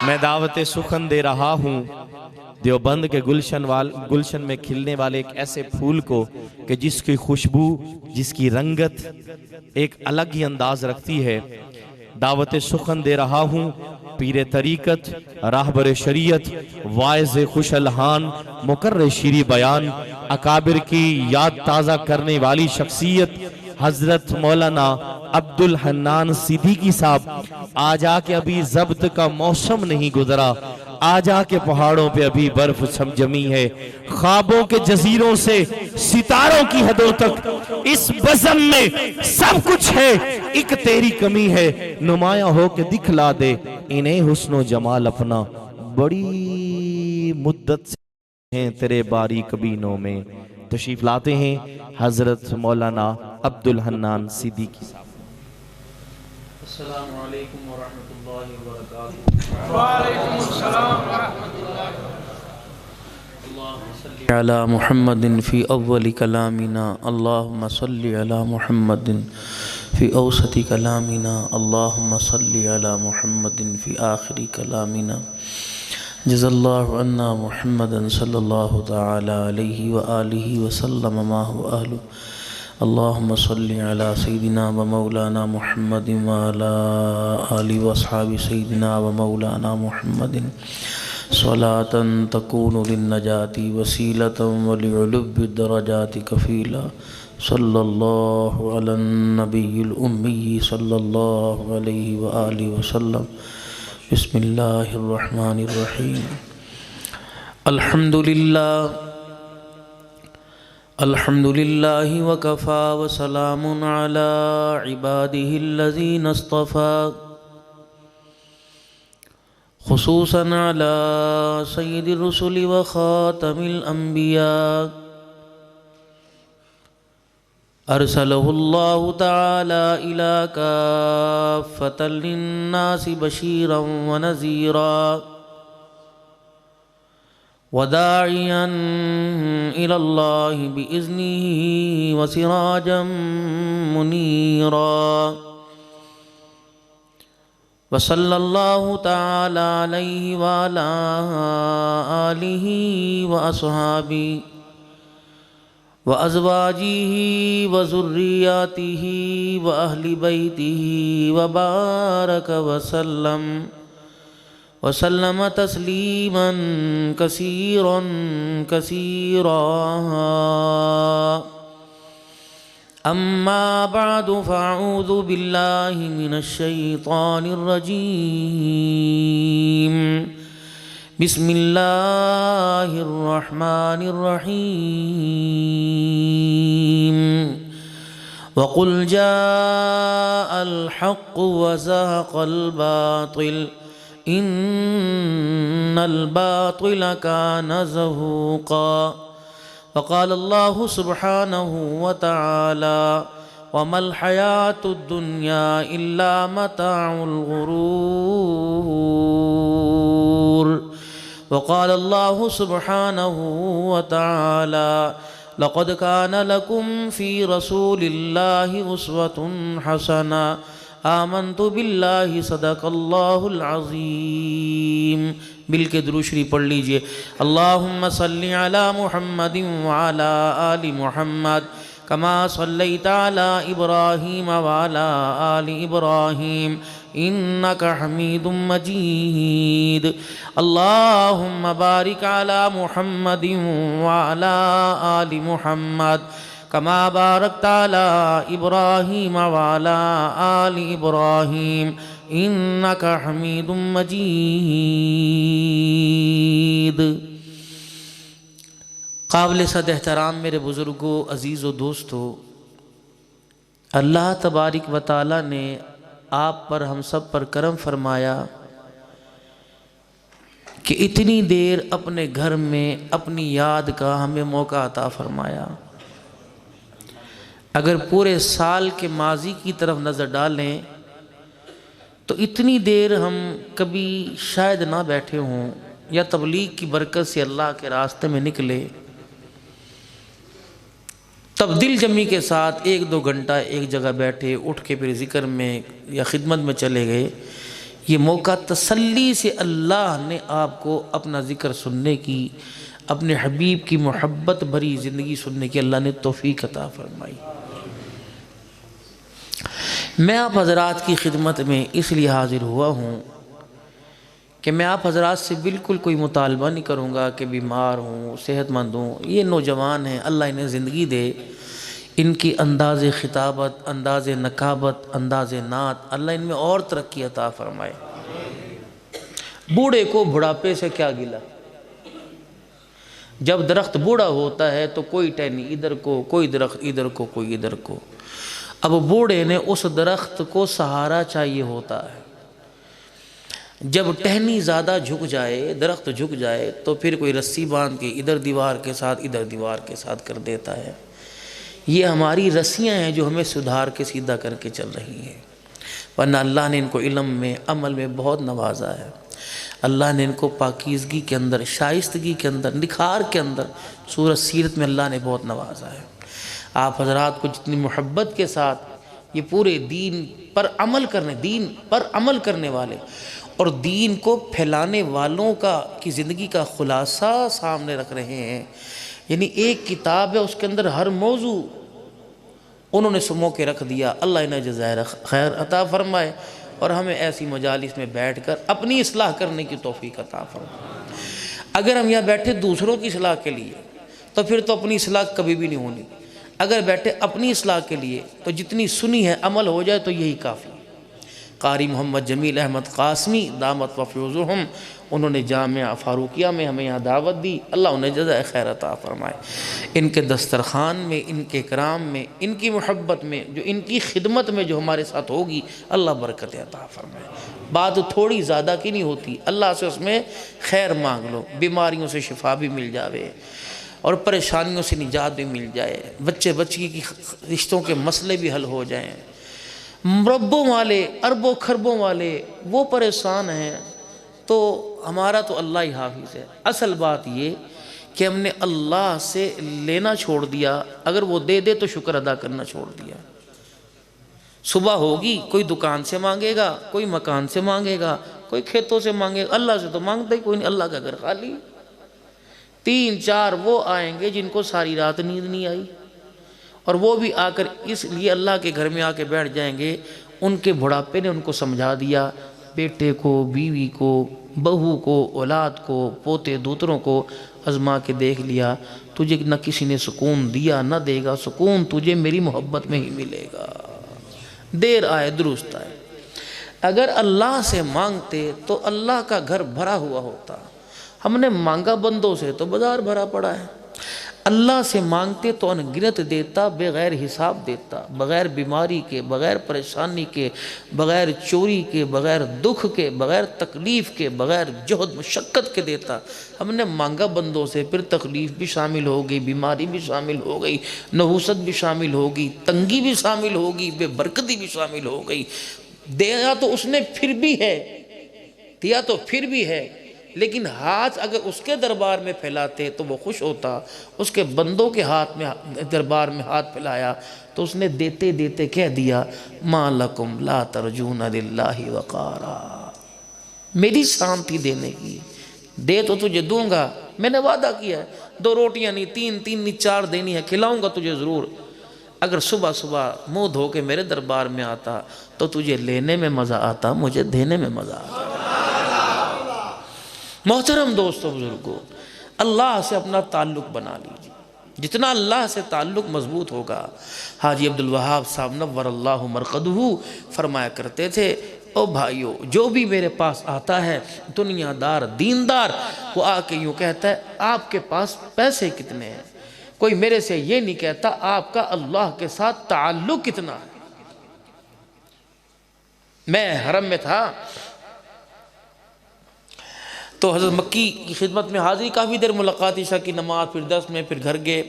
میں دعوت سخن دے رہا ہوں دیوبند کے گلشن میں کھلنے والے ایک ایسے پھول کو کہ جس کی خوشبو، جس کی رنگت ایک الگ ہی انداز رکھتی ہے۔ دعوت سخن دے رہا ہوں پیر طریقت، راہبر شریعت، واعظ خوش الحان، مقرر شیریں بیان، اکابر کی یاد تازہ کرنے والی شخصیت حضرت مولانا عبدالحنان صدیقی صاحب۔ آج آ کے ابھی ضبط کا موسم نہیں گزرا، آج آ کے پہاڑوں پہ ابھی برف جمی ہے، خوابوں کے جزیروں سے ستاروں کی حدوں تک اس بزم میں سب کچھ ہے، ایک تیری کمی ہے، نمایاں ہو کے دکھلا دے انہیں حسن و جمال اپنا، بڑی مدت سے ہیں تیرے باریک بینوں میں۔ تشریف لاتے ہیں حضرت مولانا عبدالحنان صدیقی صاحب۔ السلام علیکم ورحمۃ اللہ وبرکاتہ۔ وعلیکم السلام ورحمۃ اللہ۔ اللہم صلی علی محمد فی اول کلامنا، اللہم صلی علی محمد فی اوسط کلامنا، اللہم صلی علی محمد فی آخر کلامنا۔ جزا اللہ عنا محمدا صلی اللہ تعالی علیہ وآلہ وسلم ما هو اہلہ۔ اللہم صلی علی سیدنا و مولانا محمد وعلی آلہ واصحاب سیدنا و مولانا محمد صلاة تکون للنجاة وسیلة ولعلو الدرجات کفیلا۔ صلی اللہ علی النبی الامی صلی اللہ علیہ وآلہ وسلم۔ بسم اللہ الرحمن الرحیم۔ الحمدللہ وکفا وسلام علی عبادہ الذین اصطفا، خصوصا علی سید الرسل وخاتم الانبیاء، ارسلہ اللہ تعالی الی کافۃ للناس بشیرا ونذیرا وداعیا الی اللہ بإذنہ وسراجا منیرا، وصلی اللہ تعالی علیہ وعلی آلہ واصحابہ وازواجہ وذریاتہ واہل بیتہ وبارک وسلم تسلیما کثیرا کثیرا۔ اما بعد فاعوذ باللہ من الشیطان الرجیم، بسم اللہ الرحمن الرحیم۔ وقل جاء الحق وزهق الباطل ان الباطل كان زهوقا، وقال اللہ سبحانہ وتعالی وما الحیاة الدنیا الا متاع الغرور، وقال اللہ سبحانہ وتعالی لقد كان لكم في رسول الله أسوة حسنة، آمنت باللہ صدق اللہ العظیم۔ مل کے درود شریف پڑھ لیجئے۔ اللہم صلی علی محمد وعلی آل محمد کما صلیت علی ابراہیم وعلی آل ابراہیم انکا حمید مجید۔ اللہم بارک علی محمد وعلی آل محمد کما بارکت علی ابراہیم وعلی آل ابراہیم انکا حمید مجید۔ قابل صد احترام میرے بزرگوں، عزیز و دوستو، اللہ تبارک و تعالی نے آپ پر ہم سب پر کرم فرمایا کہ اتنی دیر اپنے گھر میں اپنی یاد کا ہمیں موقع عطا فرمایا۔ اگر پورے سال کے ماضی کی طرف نظر ڈالیں تو اتنی دیر ہم کبھی شاید نہ بیٹھے ہوں، یا تبلیغ کی برکت سے اللہ کے راستے میں نکلے، تب دل جمی کے ساتھ 1-2 گھنٹہ ایک جگہ بیٹھے، اٹھ کے پھر ذکر میں یا خدمت میں چلے گئے، یہ موقع تسلی سے اللہ نے آپ کو اپنا ذکر سننے کی، اپنے حبیب کی محبت بھری زندگی سننے کی اللہ نے توفیق عطا فرمائی۔ میں آپ حضرات کی خدمت میں اس لیے حاضر ہوا ہوں کہ میں آپ حضرات سے بالکل کوئی مطالبہ نہیں کروں گا کہ بیمار ہوں، صحت مند ہوں۔ یہ نوجوان ہیں، اللہ انہیں زندگی دے، ان کی انداز خطابت، انداز نکابت، انداز نعت اللہ ان میں اور ترقی عطا فرمائے۔ بوڑھے کو بڑھاپے سے کیا گلا؟ جب درخت بوڑھا ہوتا ہے تو کوئی ٹہنی ادھر کو، کوئی درخت ادھر کو، کوئی ادھر کو۔ اب بوڑھے نے اس درخت کو سہارا چاہیے ہوتا ہے۔ جب ٹہنی زیادہ جھک جائے، درخت جھک جائے، تو پھر کوئی رسی باندھ کے ادھر دیوار کے ساتھ ادھر دیوار کے ساتھ کر دیتا ہے۔ یہ ہماری رسیاں ہیں جو ہمیں سدھار کے سیدھا کر کے چل رہی ہیں، ورنہ اللہ نے ان کو علم میں، عمل میں بہت نوازا ہے۔ اللہ نے ان کو پاکیزگی کے اندر، شائستگی کے اندر، نکھار کے اندر، سورۃ سیرت میں اللہ نے بہت نوازا ہے۔ آپ حضرات کو جتنی محبت کے ساتھ یہ پورے دین پر عمل کرنے والے اور دین کو پھیلانے والوں کی زندگی کا خلاصہ سامنے رکھ رہے ہیں، یعنی ایک کتاب ہے، اس کے اندر ہر موضوع انہوں نے سمو کے رکھ دیا۔ اللہ انہیں جزائے خیر عطا فرمائے اور ہمیں ایسی مجالس میں بیٹھ کر اپنی اصلاح کرنے کی توفیق عطا فرمائے۔ اگر ہم یہاں بیٹھے دوسروں کی اصلاح کے لیے تو پھر تو اپنی اصلاح کبھی بھی نہیں ہونی۔ اگر بیٹھے اپنی اصلاح کے لیے تو جتنی سنی ہے عمل ہو جائے تو یہی کافی۔ قاری محمد جمیل احمد قاسمی دامت و فیوزہم، انہوں نے جامعہ فاروقیہ میں ہمیں یہاں دعوت دی، اللہ انہیں جزائے خیر عطا فرمائے۔ ان کے دسترخوان میں، ان کے کرام میں، ان کی محبت میں، جو ان کی خدمت میں جو ہمارے ساتھ ہوگی، اللہ برکت عطا فرمائے۔ بات تھوڑی زیادہ کی نہیں ہوتی، اللہ سے اس میں خیر مانگ لو، بیماریوں سے شفا بھی مل جاوے اور پریشانیوں سے نجات بھی مل جائے، بچے بچی کی رشتوں کے مسئلے بھی حل ہو جائیں۔ مربوں والے، اربوں خربوں والے وہ پریشان ہیں، تو ہمارا تو اللہ ہی حافظ ہے۔ اصل بات یہ کہ ہم نے اللہ سے لینا چھوڑ دیا، اگر وہ دے دے تو شکر ادا کرنا چھوڑ دیا۔ صبح ہوگی، کوئی دکان سے مانگے گا، کوئی مکان سے مانگے گا، کوئی کھیتوں سے مانگے گا، اللہ سے تو مانگتا ہی کوئی نہیں، اللہ کا گھر خالی۔ 3-4 وہ آئیں گے جن کو ساری رات نیند نہیں آئی، اور وہ بھی آ کر اس لیے اللہ کے گھر میں آ کے بیٹھ جائیں گے، ان کے بڑھاپے نے ان کو سمجھا دیا، بیٹے کو، بیوی کو، بہو کو، اولاد کو، پوتے دوتروں کو آزما کے دیکھ لیا، تجھے نہ کسی نے سکون دیا نہ دے گا، سکون تجھے میری محبت میں ہی ملے گا، دیر آئے درست آئے۔ اگر اللہ سے مانگتے تو اللہ کا گھر بھرا ہوا ہوتا، ہم نے مانگا بندوں سے تو بازار بھرا پڑا ہے۔ اللہ سے مانگتے تو انگنت دیتا، بغیر حساب دیتا، بغیر بیماری کے، بغیر پریشانی کے، بغیر چوری کے، بغیر دکھ کے، بغیر تکلیف کے، بغیر جہد مشقت کے دیتا۔ ہم نے مانگا بندوں سے، پھر تکلیف بھی شامل ہو گئی، بیماری بھی شامل ہو گئی، نحوست بھی شامل ہوگی، تنگی بھی شامل ہوگی، بے برکتی بھی شامل ہو گئی۔ دیا تو اس نے پھر بھی ہے، دیا تو پھر بھی ہے، لیکن ہاتھ اگر اس کے دربار میں پھیلاتے تو وہ خوش ہوتا۔ اس کے بندوں کے ہاتھ میں، دربار میں ہاتھ پھیلایا تو اس نے دیتے دیتے کہہ دیا، ما لکم لا ترجون للہ وقارا، میری شانتی دینے کی، دے تو تجھے دوں گا، میں نے وعدہ کیا ہے، 2 روٹیاں نہیں، 3 نہیں، 4 دینی ہے، کھلاؤں گا تجھے ضرور۔ اگر صبح صبح منہ دھو کے میرے دربار میں آتا تو تجھے لینے میں مزہ آتا، مجھے دینے میں مزہ آتا۔ محترم دوستو بزرگو، اللہ سے اپنا تعلق بنا لیجیے، جتنا اللہ سے تعلق مضبوط ہوگا۔ حاجی عبدالوہاب صاحب نور اللہ مرقدہ فرمایا کرتے تھے، او بھائیو، جو بھی میرے پاس آتا ہے دنیا دار دیندار، وہ آ کے یوں کہتا ہے آپ کے پاس پیسے کتنے ہیں، کوئی میرے سے یہ نہیں کہتا آپ کا اللہ کے ساتھ تعلق کتنا ہے۔ میں حرم میں تھا تو حضرت مکی کی خدمت میں حاضری، کافی دیر ملاقات، عشاء کی نماز، پھر 10 میں، پھر گھر گئے۔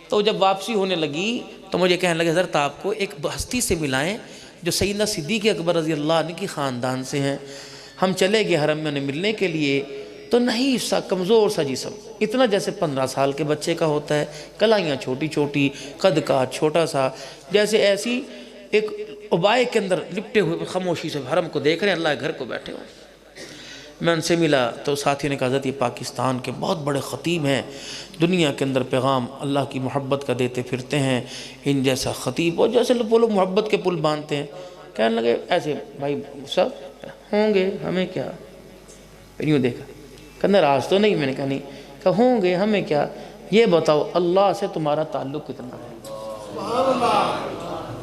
تو جب واپسی ہونے لگی تو مجھے کہنے لگے حضرت آپ کو ایک ہستی سے ملائیں جو سیدنا صدیق اکبر رضی اللہ عنہ کی خاندان سے ہیں۔ ہم چلے گئے حرم میں انہیں ملنے کے لیے، تو نہیں سا کمزور سا جسم، اتنا جیسے 15 سال کے بچے کا ہوتا ہے، کلائیاں چھوٹی چھوٹی، قد کا چھوٹا سا، جیسے ایسی ایک ابائے کے اندر لپٹے ہوئے خاموشی سے حرم کو دیکھ رہے ہیں، اللہ کے گھر کو بیٹھے ہوئے. میں ان سے ملا تو ساتھی نے کہا حضرت یہ پاکستان کے بہت بڑے خطیب ہیں، دنیا کے اندر پیغام اللہ کی محبت کا دیتے پھرتے ہیں، ان جیسا خطیب اور جیسے وہ لوگ محبت کے پل باندھتے ہیں. کہنے لگے ایسے بھائی سب ہوں گے ہمیں کیا. پھر یوں دیکھا کہ ناراض تو نہیں. میں نے کہا نہیں. کہ ہوں گے ہمیں کیا. یہ بتاؤ اللہ سے تمہارا تعلق کتنا ہے.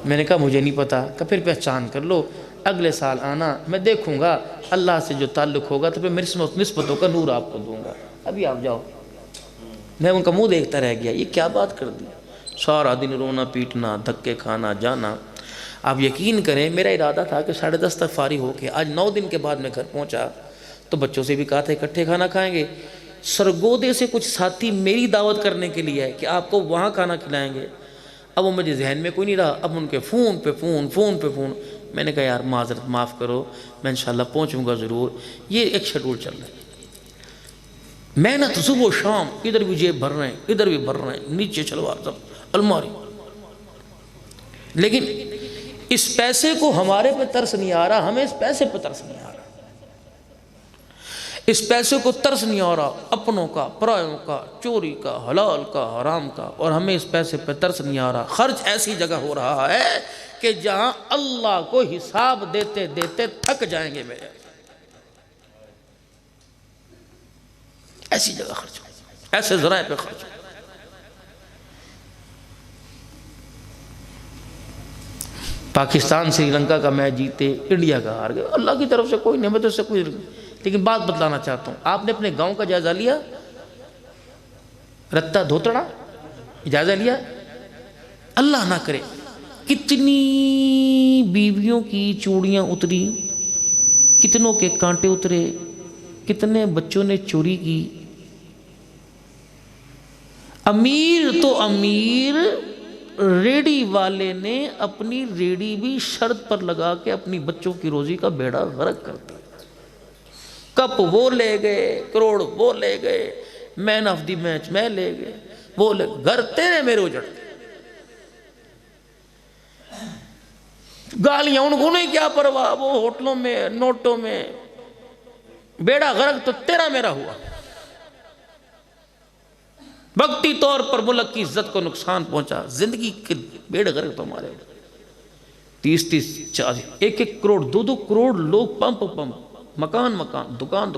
میں نے کہا مجھے نہیں پتا. کہ پھر پہچان کر لو، اگلے سال آنا میں دیکھوں گا اللہ سے جو تعلق ہوگا تو پھر میری نسبتوں کا نور آپ کو دوں گا. ابھی آپ جاؤ. میں ان کا منہ دیکھتا رہ گیا، یہ کیا بات کر دی. سارا دن رونا پیٹنا، دھکے کھانا جانا. آپ یقین کریں میرا ارادہ تھا کہ 10:30 تک فارغ ہو کے آج 9 دن کے بعد میں گھر پہنچا تو بچوں سے بھی کہا تھا اکٹھے کھانا کھائیں گے. سرگودے سے کچھ ساتھی میری دعوت کرنے کے لیے ہے کہ آپ کو وہاں کھانا کھلائیں گے. اب وہ مجھے ذہن میں کوئی نہیں رہا. اب ان کے فون پہ فون. میں نے کہا یار معذرت معاف کرو، میں انشاءاللہ پہنچوں گا ضرور. یہ ایک شیڈول چل رہا ہے. محنت صبح و شام، ادھر بھی جیب بھر رہے ہیں ادھر بھی بھر رہے ہیں، نیچے شلوار سب الماری. لیکن اس پیسے کو ہمارے پہ ترس نہیں آ رہا، ہمیں اس پیسے پہ ترس نہیں آ رہا. اس پیسے کو ترس نہیں آ رہا اپنوں کا، پرایوں کا، چوری کا، حلال کا، حرام کا. اور ہمیں اس پیسے پہ ترس نہیں آ رہا. خرچ ایسی جگہ ہو رہا ہے کہ جہاں اللہ کو حساب دیتے دیتے تھک جائیں گے میرے. ایسی جگہ خرچ ہو، ایسے ذرائع پہ خرچ ہو. پاکستان سری لنکا کا میچ جیتے، انڈیا کا ہار گئے. اللہ کی طرف سے کوئی نعمت سے کوئی. لیکن بات بتلانا چاہتا ہوں، آپ نے اپنے گاؤں کا جائزہ لیا؟ رتا دھوتڑا جائزہ لیا؟ اللہ نہ کرے کتنی بیویوں کی چوڑیاں اتری، کتنوں کے کانٹے اترے، کتنے بچوں نے چوری کی. امیر تو امیر، ریڑی والے نے اپنی ریڑی بھی شرط پر لگا کے اپنی بچوں کی روزی کا بیڑا غرق کر دیا. کپ وہ لے گئے، کروڑ وہ لے گئے، مین آف دی میچ میں لے گئے، وہ لے گھر تیرے میرے اجڑ. گالیاں ان کو نہیں کیا پرواہ، وہ ہوٹلوں میں نوٹوں میں. بیڑا غرق تو تیرا میرا ہوا. وقتی طور پر ملک کی عزت کو نقصان پہنچا، زندگی کے بیڑ غرق تو ہمارے 30 40 1 کروڑ 2 کروڑ لوگ پمپ مکان دکان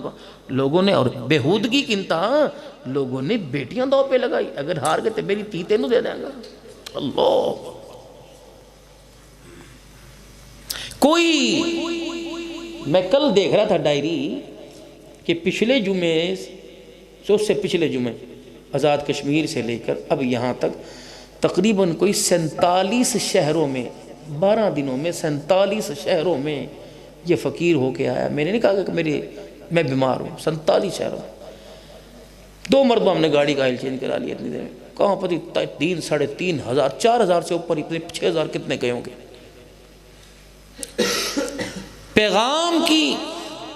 لوگوں نے. اور بےہودگی کی انتہا، لوگوں نے بیٹیاں دو پہ لگائی. اگر ہار گئے تو میری تیتے نو دے دیں گا. اللہ کوئی. میں کل دیکھ رہا تھا ڈائری کہ پچھلے جمعے سے اس سے پچھلے جمعے آزاد کشمیر سے لے کر اب یہاں تک تقریباً کوئی 47 شہروں میں 12 دنوں میں 47 شہروں میں یہ فقیر ہو کے آیا. میں نے نہیں کہا کہ میں بیمار ہوں. 47 شہروں 2 مرتبہ ہم نے گاڑی کا آئل چینج کرا لیا اتنی دیر میں. کہاں پتہ 3 ساڑھے 3 ہزار 4 ہزار سے اوپر اتنے 6 ہزار کتنے گئے ہوں گے. پیغام کی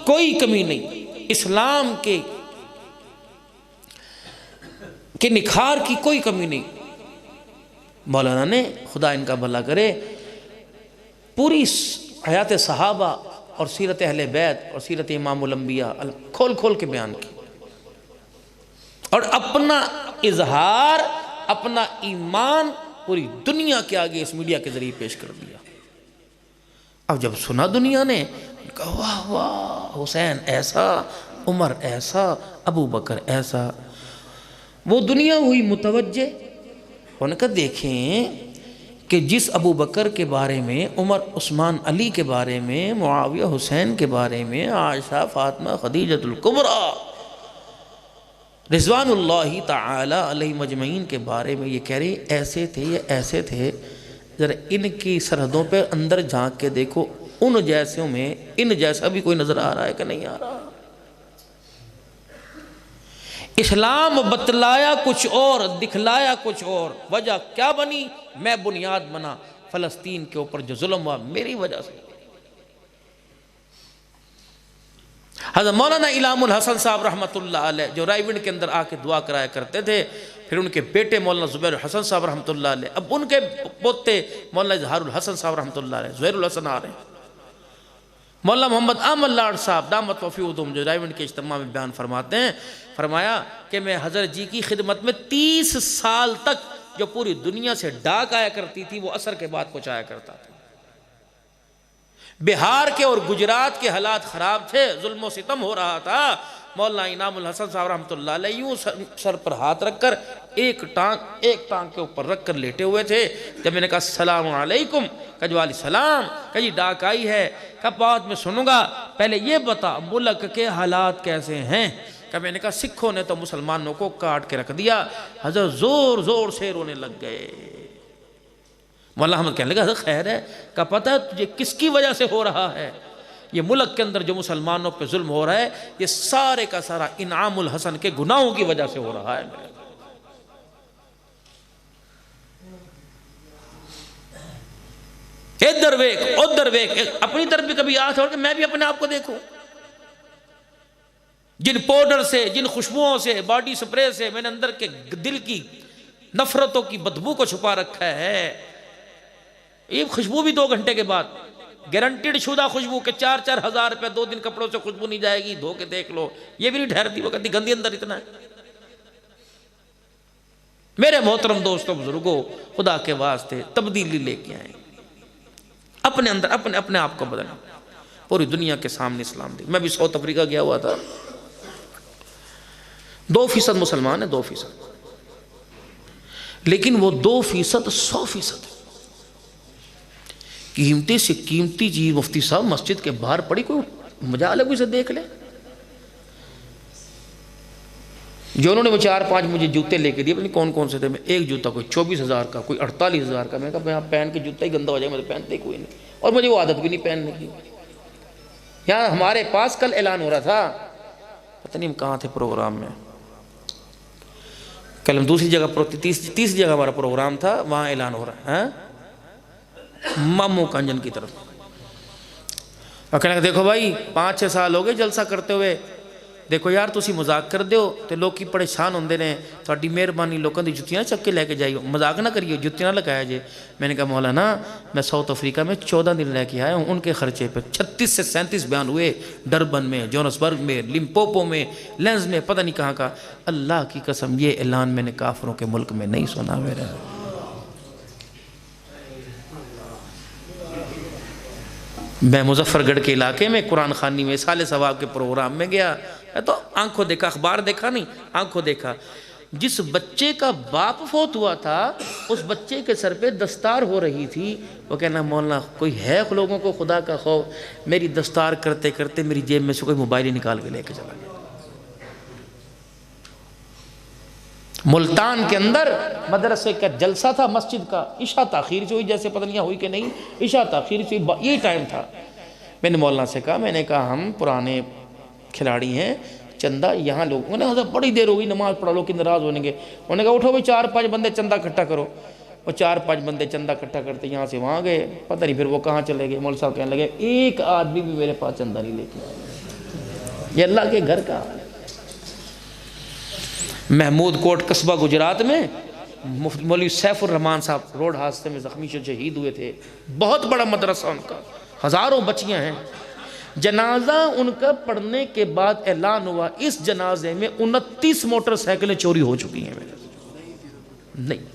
کوئی کمی نہیں، اسلام کے نکھار کی کوئی کمی نہیں. مولانا نے خدا ان کا بھلا کرے پوری حیات صحابہ اور سیرت اہل بیت اور سیرت امام الانبیاء کھول کھول کے بیان کی، اور اپنا اظہار اپنا ایمان پوری دنیا کے آگے اس میڈیا کے ذریعے پیش کر دیا. اب جب سنا دنیا نے کہا واہ واہ حسین ایسا، عمر ایسا، ابو بکر ایسا. وہ دنیا ہوئی متوجہ. انہوں نے کہا دیکھیں کہ جس ابو بکر کے بارے میں، عمر عثمان علی کے بارے میں، معاویہ حسین کے بارے میں، عائشہ فاطمہ خدیجۃ الکبریٰ رضوان اللہ تعالی علیہ مجمعین کے بارے میں یہ کہہ رہے ایسے تھے، یہ ایسے تھے. ذرا ان کی سرحدوں پہ اندر جھانک کے دیکھو، ان جیسوں میں ان جیسا بھی کوئی نظر آ رہا ہے کہ نہیں آ رہا. اسلام بتلایا کچھ اور، دکھلایا کچھ اور. وجہ کیا بنی؟ میں بنیاد بنا فلسطین کے اوپر جو ظلم ہوا میری وجہ سے. حضرت مولانا الہام الحسن صاحب رحمۃ اللہ علیہ جو رائے ونڈ کے اندر آ کے دعا کرایا کرتے تھے، پھر ان کے بیٹے مولانا زبیر الحسن صاحب رحمۃ اللہ علیہ، اب ان کے پوتے مولانا اظہار الحسن صاحب رحمۃ اللہ علیہ، زہیر الحسن آ رہے ہیں۔ مولانا محمد احمد لاڈ صاحب دامت وفیعہم جو رائے ونڈ کے اجتماع میں بیان فرماتے ہیں، فرمایا کہ میں حضرت جی کی خدمت میں 30 سال تک جو پوری دنیا سے ڈاک آیا کرتی تھی وہ عصر کے بعد پہنچایا کرتا تھا۔ بہار کے اور گجرات کے حالات خراب تھے، ظلم و ستم ہو رہا تھا، مولانا انعام الحسن صاحب رحمۃ اللہ علیہ یوں سر پر ہاتھ رکھ کر ایک ٹانگ کے اوپر رکھ کر لیٹے ہوئے تھے۔ جب میں نے کہا السلام علیکم، کہا جو علیہ السلام، کہا جی ڈاک آئی ہے، کہا بات میں سنوں گا، پہلے یہ بتا ملک کے حالات کیسے ہیں؟ کہ میں نے کہا سکھوں نے تو مسلمانوں کو کاٹ کے رکھ دیا۔ حضرت زور زور سے رونے لگ گئے۔ مولانا احمد کہنے لگا حضرت خیر ہے؟ کہ پتہ ہے تجھے کس کی وجہ سے ہو رہا ہے؟ یہ ملک کے اندر جو مسلمانوں پہ ظلم ہو رہا ہے یہ سارے کا سارا انعام الحسن کے گناہوں کی وجہ سے ہو رہا ہے۔ ادھر ویک ادھر ویک، اپنی طرف بھی کبھی آنکھ کہ میں بھی اپنے آپ کو دیکھوں۔ جن پاؤڈر سے، جن خوشبوؤں سے، باڈی سپرے سے میں نے اندر کے دل کی نفرتوں کی بدبو کو چھپا رکھا ہے، یہ خوشبو بھی 2 گھنٹے کے بعد گارنٹیڈ شدہ خوشبو کہ 4-4 ہزار روپے 2 دن کپڑوں سے خوشبو نہیں جائے گی، دھو کے دیکھ لو، یہ بھی نہیں ٹھہرتی، وہ کہتی گندی اندر اتنا ہے۔ میرے محترم دوستوں بزرگوں، خدا کے واسطے تبدیلی لے کے آئیں، اپنے اندر اپنے آپ کو بدلیں، پوری دنیا کے سامنے اسلام دے۔ میں بھی ساؤتھ افریقہ گیا ہوا تھا، 2% مسلمان ہیں، 2%، لیکن وہ 2% 100%۔ قیمتی سے قیمتی چیز مفتی صاحب مسجد کے باہر پڑی، کوئی مجال ہے کوئی سے دیکھ لے۔ جو انہوں نے وہ 4-5 مجھے جوتے لے کے دیے، پتہ نہیں کون کون سے تھے، میں ایک جوتا کوئی 24,000 کا، کوئی 48,000 کا، میں نے کہا میں پہن کے جوتا ہی گندہ ہو جائے، میں تو پہنتے ہی کوئی نہیں، اور مجھے وہ عادت بھی نہیں پہننے کی۔ یہاں ہمارے پاس کل اعلان ہو رہا تھا، پتہ نہیں ہم کہاں تھے پروگرام میں، کل ہم دوسری جگہ تیسری جگہ ہمارا پروگرام تھا، وہاں اعلان ہو رہا ہے ماموں کانجن کی طرف، اور کہنے لگا دیکھو بھائی 5-6 سال ہو گئے جلسہ کرتے ہوئے، دیکھو یار تسی مذاق کر دیو تے لوگ کی پریشان ہوندے نے، تھوڑی مہربانی لوگوں دی جتیاں چک کے لے کے جائیو، مذاق نہ کریو، جتیاں نہ لگایا جے۔ میں نے کہا مولانا میں ساؤتھ افریقہ میں 14 دن لے کے آیا ہوں، ان کے خرچے پہ 36 سے 37 بیان ہوئے، ڈربن میں، جونسبرگ میں، لمپوپو میں، لینز میں، پتہ نہیں کہاں کا۔ اللہ کی قسم یہ اعلان میں نے کافروں کے ملک میں نہیں سنا میرا۔ میں مظفر گڑھ کے علاقے میں قرآن خوانی میں سال ثواب کے پروگرام میں گیا، میں تو آنکھوں دیکھا، اخبار دیکھا نہیں، آنکھوں دیکھا، جس بچے کا باپ فوت ہوا تھا اس بچے کے سر پہ دستار ہو رہی تھی، وہ کہنا مولانا کوئی ہے لوگوں کو خدا کا خوف؟ میری دستار کرتے کرتے میری جیب میں سے کوئی موبائل ہی نکال کے لے کے چلا گیا۔ ملتان کے اندر مدرسے کا جلسہ تھا مسجد کا، عشاء تاخیر سے ہوئی، جیسے پتہ نہیں ہوئی کہ نہیں، عشاء تاخیر سے ہوئی، یہ ٹائم تھا۔ میں نے مولانا سے کہا، میں نے کہا ہم پرانے کھلاڑی ہیں، چندہ یہاں لوگوں نے حضرت بڑی دیر ہوگی نماز پڑھا لو کہ ناراض ہونے گے، انہوں نے کہا اٹھو بھائی 4-5 بندے چندہ اکٹھا کرو، وہ 4-5 بندے چندہ اکٹھا کرتے یہاں سے وہاں گئے، پتہ نہیں پھر وہ کہاں چلے گئے۔ مولوی صاحب کہنے لگے ایک آدمی بھی میرے پاس چندہ نہیں لے کے آیا، یہ اللہ کے گھر کا۔ محمود کوٹ قصبہ گجرات میں مولوی سیف الرحمان صاحب روڈ حادثے میں زخمی شہید ہوئے تھے، بہت بڑا مدرسہ ان کا، ہزاروں بچیاں ہیں۔ جنازہ ان کا پڑھنے کے بعد اعلان ہوا اس جنازے میں 29 موٹر سائیکلیں چوری ہو چکی ہیں میرے نہیں۔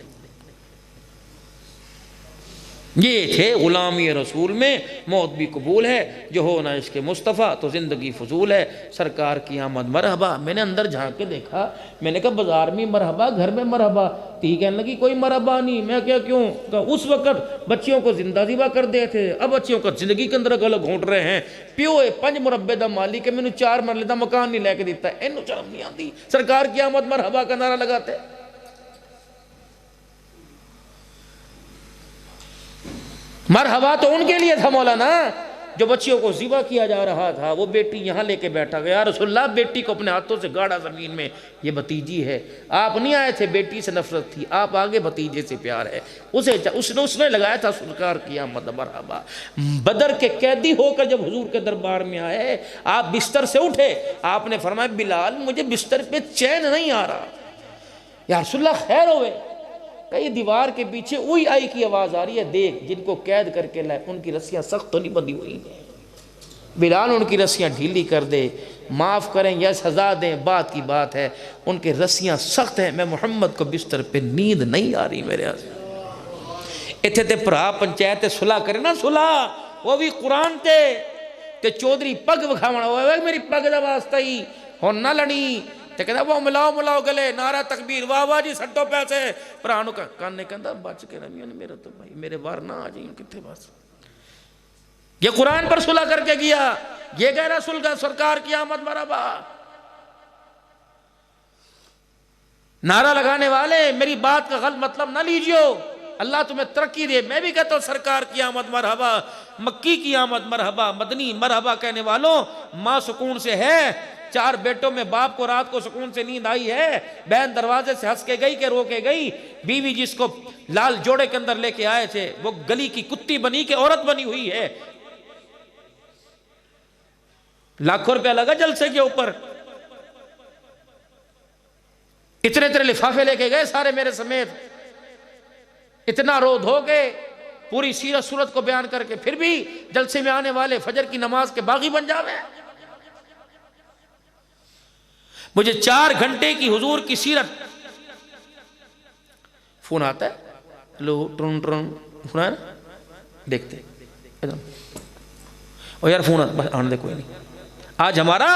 یہ تھے غلامی رسول میں موت بھی قبول ہے، جو ہو نہ عشق مصطفیٰ تو زندگی فضول ہے، سرکار کی آمد مرحبا۔ میں نے اندر جھانک کے دیکھا، میں نے کہا بازار میں مرحبا، گھر میں مرحبا، تی کہنے لگی کوئی مرحبا نہیں۔ میں کیا کیوں؟ کہا اس وقت بچیوں کو زندہ ذبح کر دے تھے، اب بچیوں کو زندگی کے اندر گلہ گھونٹ رہے ہیں۔ پیو 5 مربے دا مالی کہ میں نے 4 مرلے دا مکان نہیں لے کے دیتا ہے، اینو شرم نہیں آتی، سرکار کی آمد مرحبا کا نعرہ لگاتے۔ مرحبا تو ان کے لیے تھا مولانا، جو بچیوں کو ذبح کیا جا رہا تھا وہ بیٹی یہاں لے کے بیٹھا گیا، رسول اللہ بیٹی کو اپنے ہاتھوں سے گاڑا زمین میں، یہ بھتیجی ہے، آپ نہیں آئے تھے، بیٹی سے نفرت تھی، آپ آگے بھتیجے سے پیار ہے، اس نے لگایا تھا سرکار کی آمد مرحبا۔ بدر کے قیدی ہو کر جب حضور کے دربار میں آئے، آپ بستر سے اٹھے، آپ نے فرمایا بلال مجھے بستر پہ چین نہیں آ رہا، یا رسول اللہ خیر ہوئے؟ کئی دیوار کے پیچھے اوئی آئی کی آواز آ رہی ہے، دیکھ جن کو قید کر کے لائے ان کی رسیاں سخت تو نہیں بندھی ہوئی ہیں، بلال ان کی رسیاں ڈھیلی کر دے، معاف کریں یا سزا دیں بات کی بات ہے، ان کے رسیاں سخت ہیں، میں محمد کو بستر پہ نیند نہیں آ رہی میرے آج۔ اتھے تے پرا پنچایت صلح کرے نا صلح، وہ بھی قرآن تے چودھری پگ وکھاونا ہوئے میری پگ دا واسطہ ہی ہون نہ لڑی تے کہتا وہ ملاؤ گلے، نعرہ تکبیر، واہ واہ جی سٹو پیسے، پرانو کاننے کہتا بچ کے رہی میرا تو بھائی میرے وار نہ آ جائیں کتھے بس۔ یہ قرآن پر صلح کر کے گیا، یہ کہہ رسول کا سرکار کی آمد مرحبا۔ نعرہ لگانے والے میری بات کا غلط مطلب نہ لیجیو، اللہ تمہیں ترقی دے، میں بھی کہتا ہوں سرکار کی آمد مرحبا، مکی کی آمد مرحبا، مدنی مرحبا کہنے والوں، ماں سکون سے ہے، 4 بیٹوں میں باپ کو رات کو سکون سے نیند آئی ہے، بہن دروازے سے ہنس کے گئی کہ رو کے گئی، بیوی جس کو لال جوڑے کے اندر لے کے آئے تھے وہ گلی کی کتی بنی کہ عورت بنی ہوئی ہے، لاکھوں روپیہ لگا جلسے کے اوپر، اتنے لفافے لے کے گئے سارے میرے سمیت، اتنا رو دھو کے پوری سیرت صورت کو بیان کر کے پھر بھی جلسے میں آنے والے فجر کی نماز کے باغی بن جاوے۔ مجھے 4 گھنٹے کی حضور کی سیرت، فون آتا ہے لو ٹرن فون آیا نا دیکھتے اور یار فون آتا آنے دے کوئی نہیں، آج ہمارا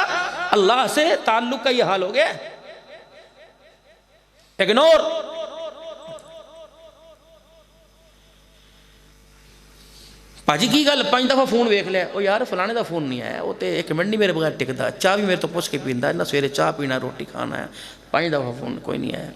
اللہ سے تعلق کا یہ حال ہو گیا، اگنور۔ پاجی کی گل 5 دفعہ فون ویکھ لیا، او یار فلانے دا فون نہیں آیا، وہ تے 1 منٹ نہیں میرے بغیر ٹکدا، چاہ بھی میرے تو پوچھ کے پیندا، نہ سویرے چاہ پینا روٹی کھانا ہے، 5 دفعہ فون کوئی نہیں آیا،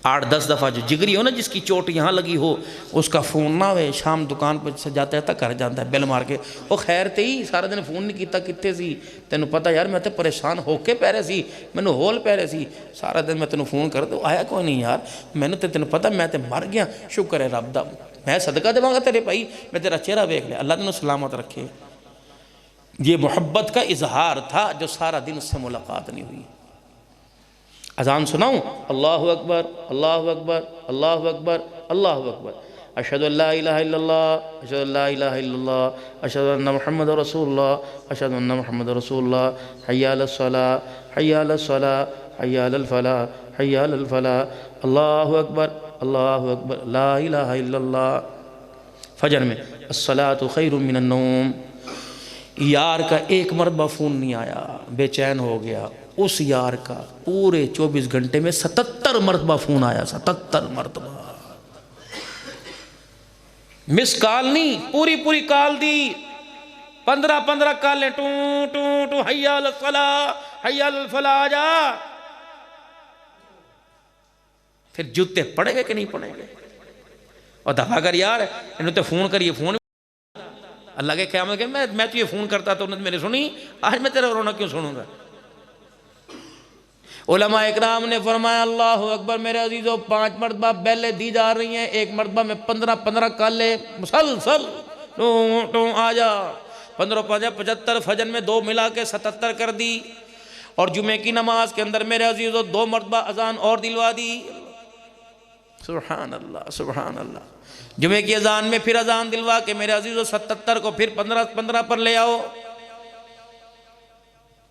8-10 دفعہ جو جگری ہو نا جس کی چوٹ یہاں لگی ہو اس کا فون نہ ہوئے، شام دکان پہ سے جاتا ہے تک کر جاتا ہے بیل مار کے، وہ خیر تے ہی سارا دن فون نہیں کیتا کتے سی، تینوں پتہ یار میں تے پریشان ہو کے پہ رہے سی، میں نے ہول پہ رہے سی، سارا دن میں تینوں فون کر دو آیا کوئی نہیں یار، میں نے تینوں پتہ میں تے مر گیا، شکر ہے رب دا، میں صدقہ دے مانگا تیرے بھائی، میں تیرا چہرہ بیکھ لیا، اللہ تینوں سلامت رکھے۔ یہ محبت کا اظہار تھا جو سارا دن اس سے ملاقات نہیں ہوئی۔ اذان سناؤں؟ اللہ اکبر اللہ اکبر اللہ اکبر اللہ اکبر، اشہد ان لا الہ الا اللہ اشہد ان لا الہ الا اللہ اشہد ان محمد رسول اللہ اشہد ان محمد رسول اللہ، حی علی الصلاۃ حی علی الصلاۃ حی علی الفلاح حی علی الفلاح، اللہ اکبر لا الہ الا اللہ۔ فجر میں الصلاۃ خیر من النوم، یار کا 1 مرتبہ فون نہیں آیا، بے چین ہو گیا، اس یار کا پورے 24 گھنٹے میں 77 مرتبہ فون آیا، 77 مرتبہ، مس کال نہیں، پوری کال دی، 15 کالیں، ٹوں حی علی الصلاۃ حی علی الفلاح، آجا۔ پھر جوتے پڑے گئے کہ نہیں پڑے گئے؟ اور دفعہ کر یار انہوں تے فون کریے، فون اللہ کے قیامت کہ میں تو یہ فون کرتا تو انہوں نے میرے سنی، آج میں تیرا رونا کیوں سنوں گا؟ علماء اکرام نے فرمایا اللہ اکبر میرے عزیزو، 5 مرتبہ بیلیں دی جا رہی ہیں، 1 مرتبہ میں 15 کالیں مسلسل، ٹوں آجا، 15 75 فجر میں 2 ملا کے 77 کر دی، اور جمعے کی نماز کے اندر میرے عزیزو 2 مرتبہ اذان اور دلوا دی، سبحان اللہ سبحان اللہ، جمعے کی اذان میں پھر اذان دلوا کے میرے عزیزو 77 کو پھر 15 پر لے آؤ،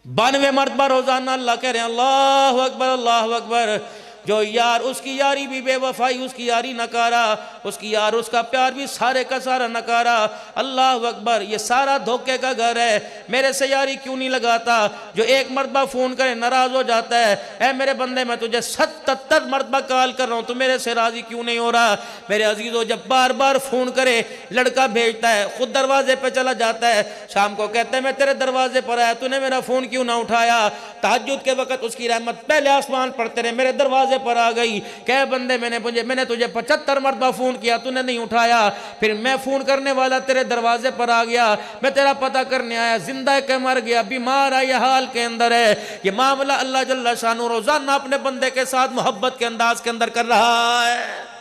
92 مرتبہ روزانہ اللہ کہہ رہے ہیں اللہ اکبر اللہ اکبر۔ جو یار اس کی یاری بھی بے وفائی، اس کی یاری نکارا، اس کی یار اس کا پیار بھی سارے کا سارا نکارا، اللہ اکبر۔ یہ سارا دھوکے کا گھر ہے، میرے سے یاری کیوں نہیں لگاتا؟ جو 1 مرتبہ فون کرے ناراض ہو جاتا ہے، اے میرے بندے میں تجھے 77 مرتبہ کال کر رہا ہوں، تو میرے سے راضی کیوں نہیں ہو رہا؟ میرے عزیزو جب بار فون کرے، لڑکا بھیجتا ہے، خود دروازے پہ چلا جاتا ہے، شام کو کہتا ہے میں تیرے دروازے پر آیا، تو نے میرا فون کیوں نہ اٹھایا؟ تہجد کے وقت اس کی رحمت پہلے آسمان پڑھتے رہے، میرے دروازے دروازے پر آ گئی کہ بندے میں نے تجھے 75 مرتبہ فون کیا تو نے نہیں اٹھایا، پھر میں فون کرنے والا تیرے دروازے پر آ گیا، میں تیرا پتہ کرنے آیا، زندہ ہے کہ مر گیا، بیمار ہے یہ حال کے اندر ہے۔ یہ معاملہ اللہ جل شانہ روزانہ اپنے بندے کے ساتھ محبت کے انداز کے اندر کر رہا ہے۔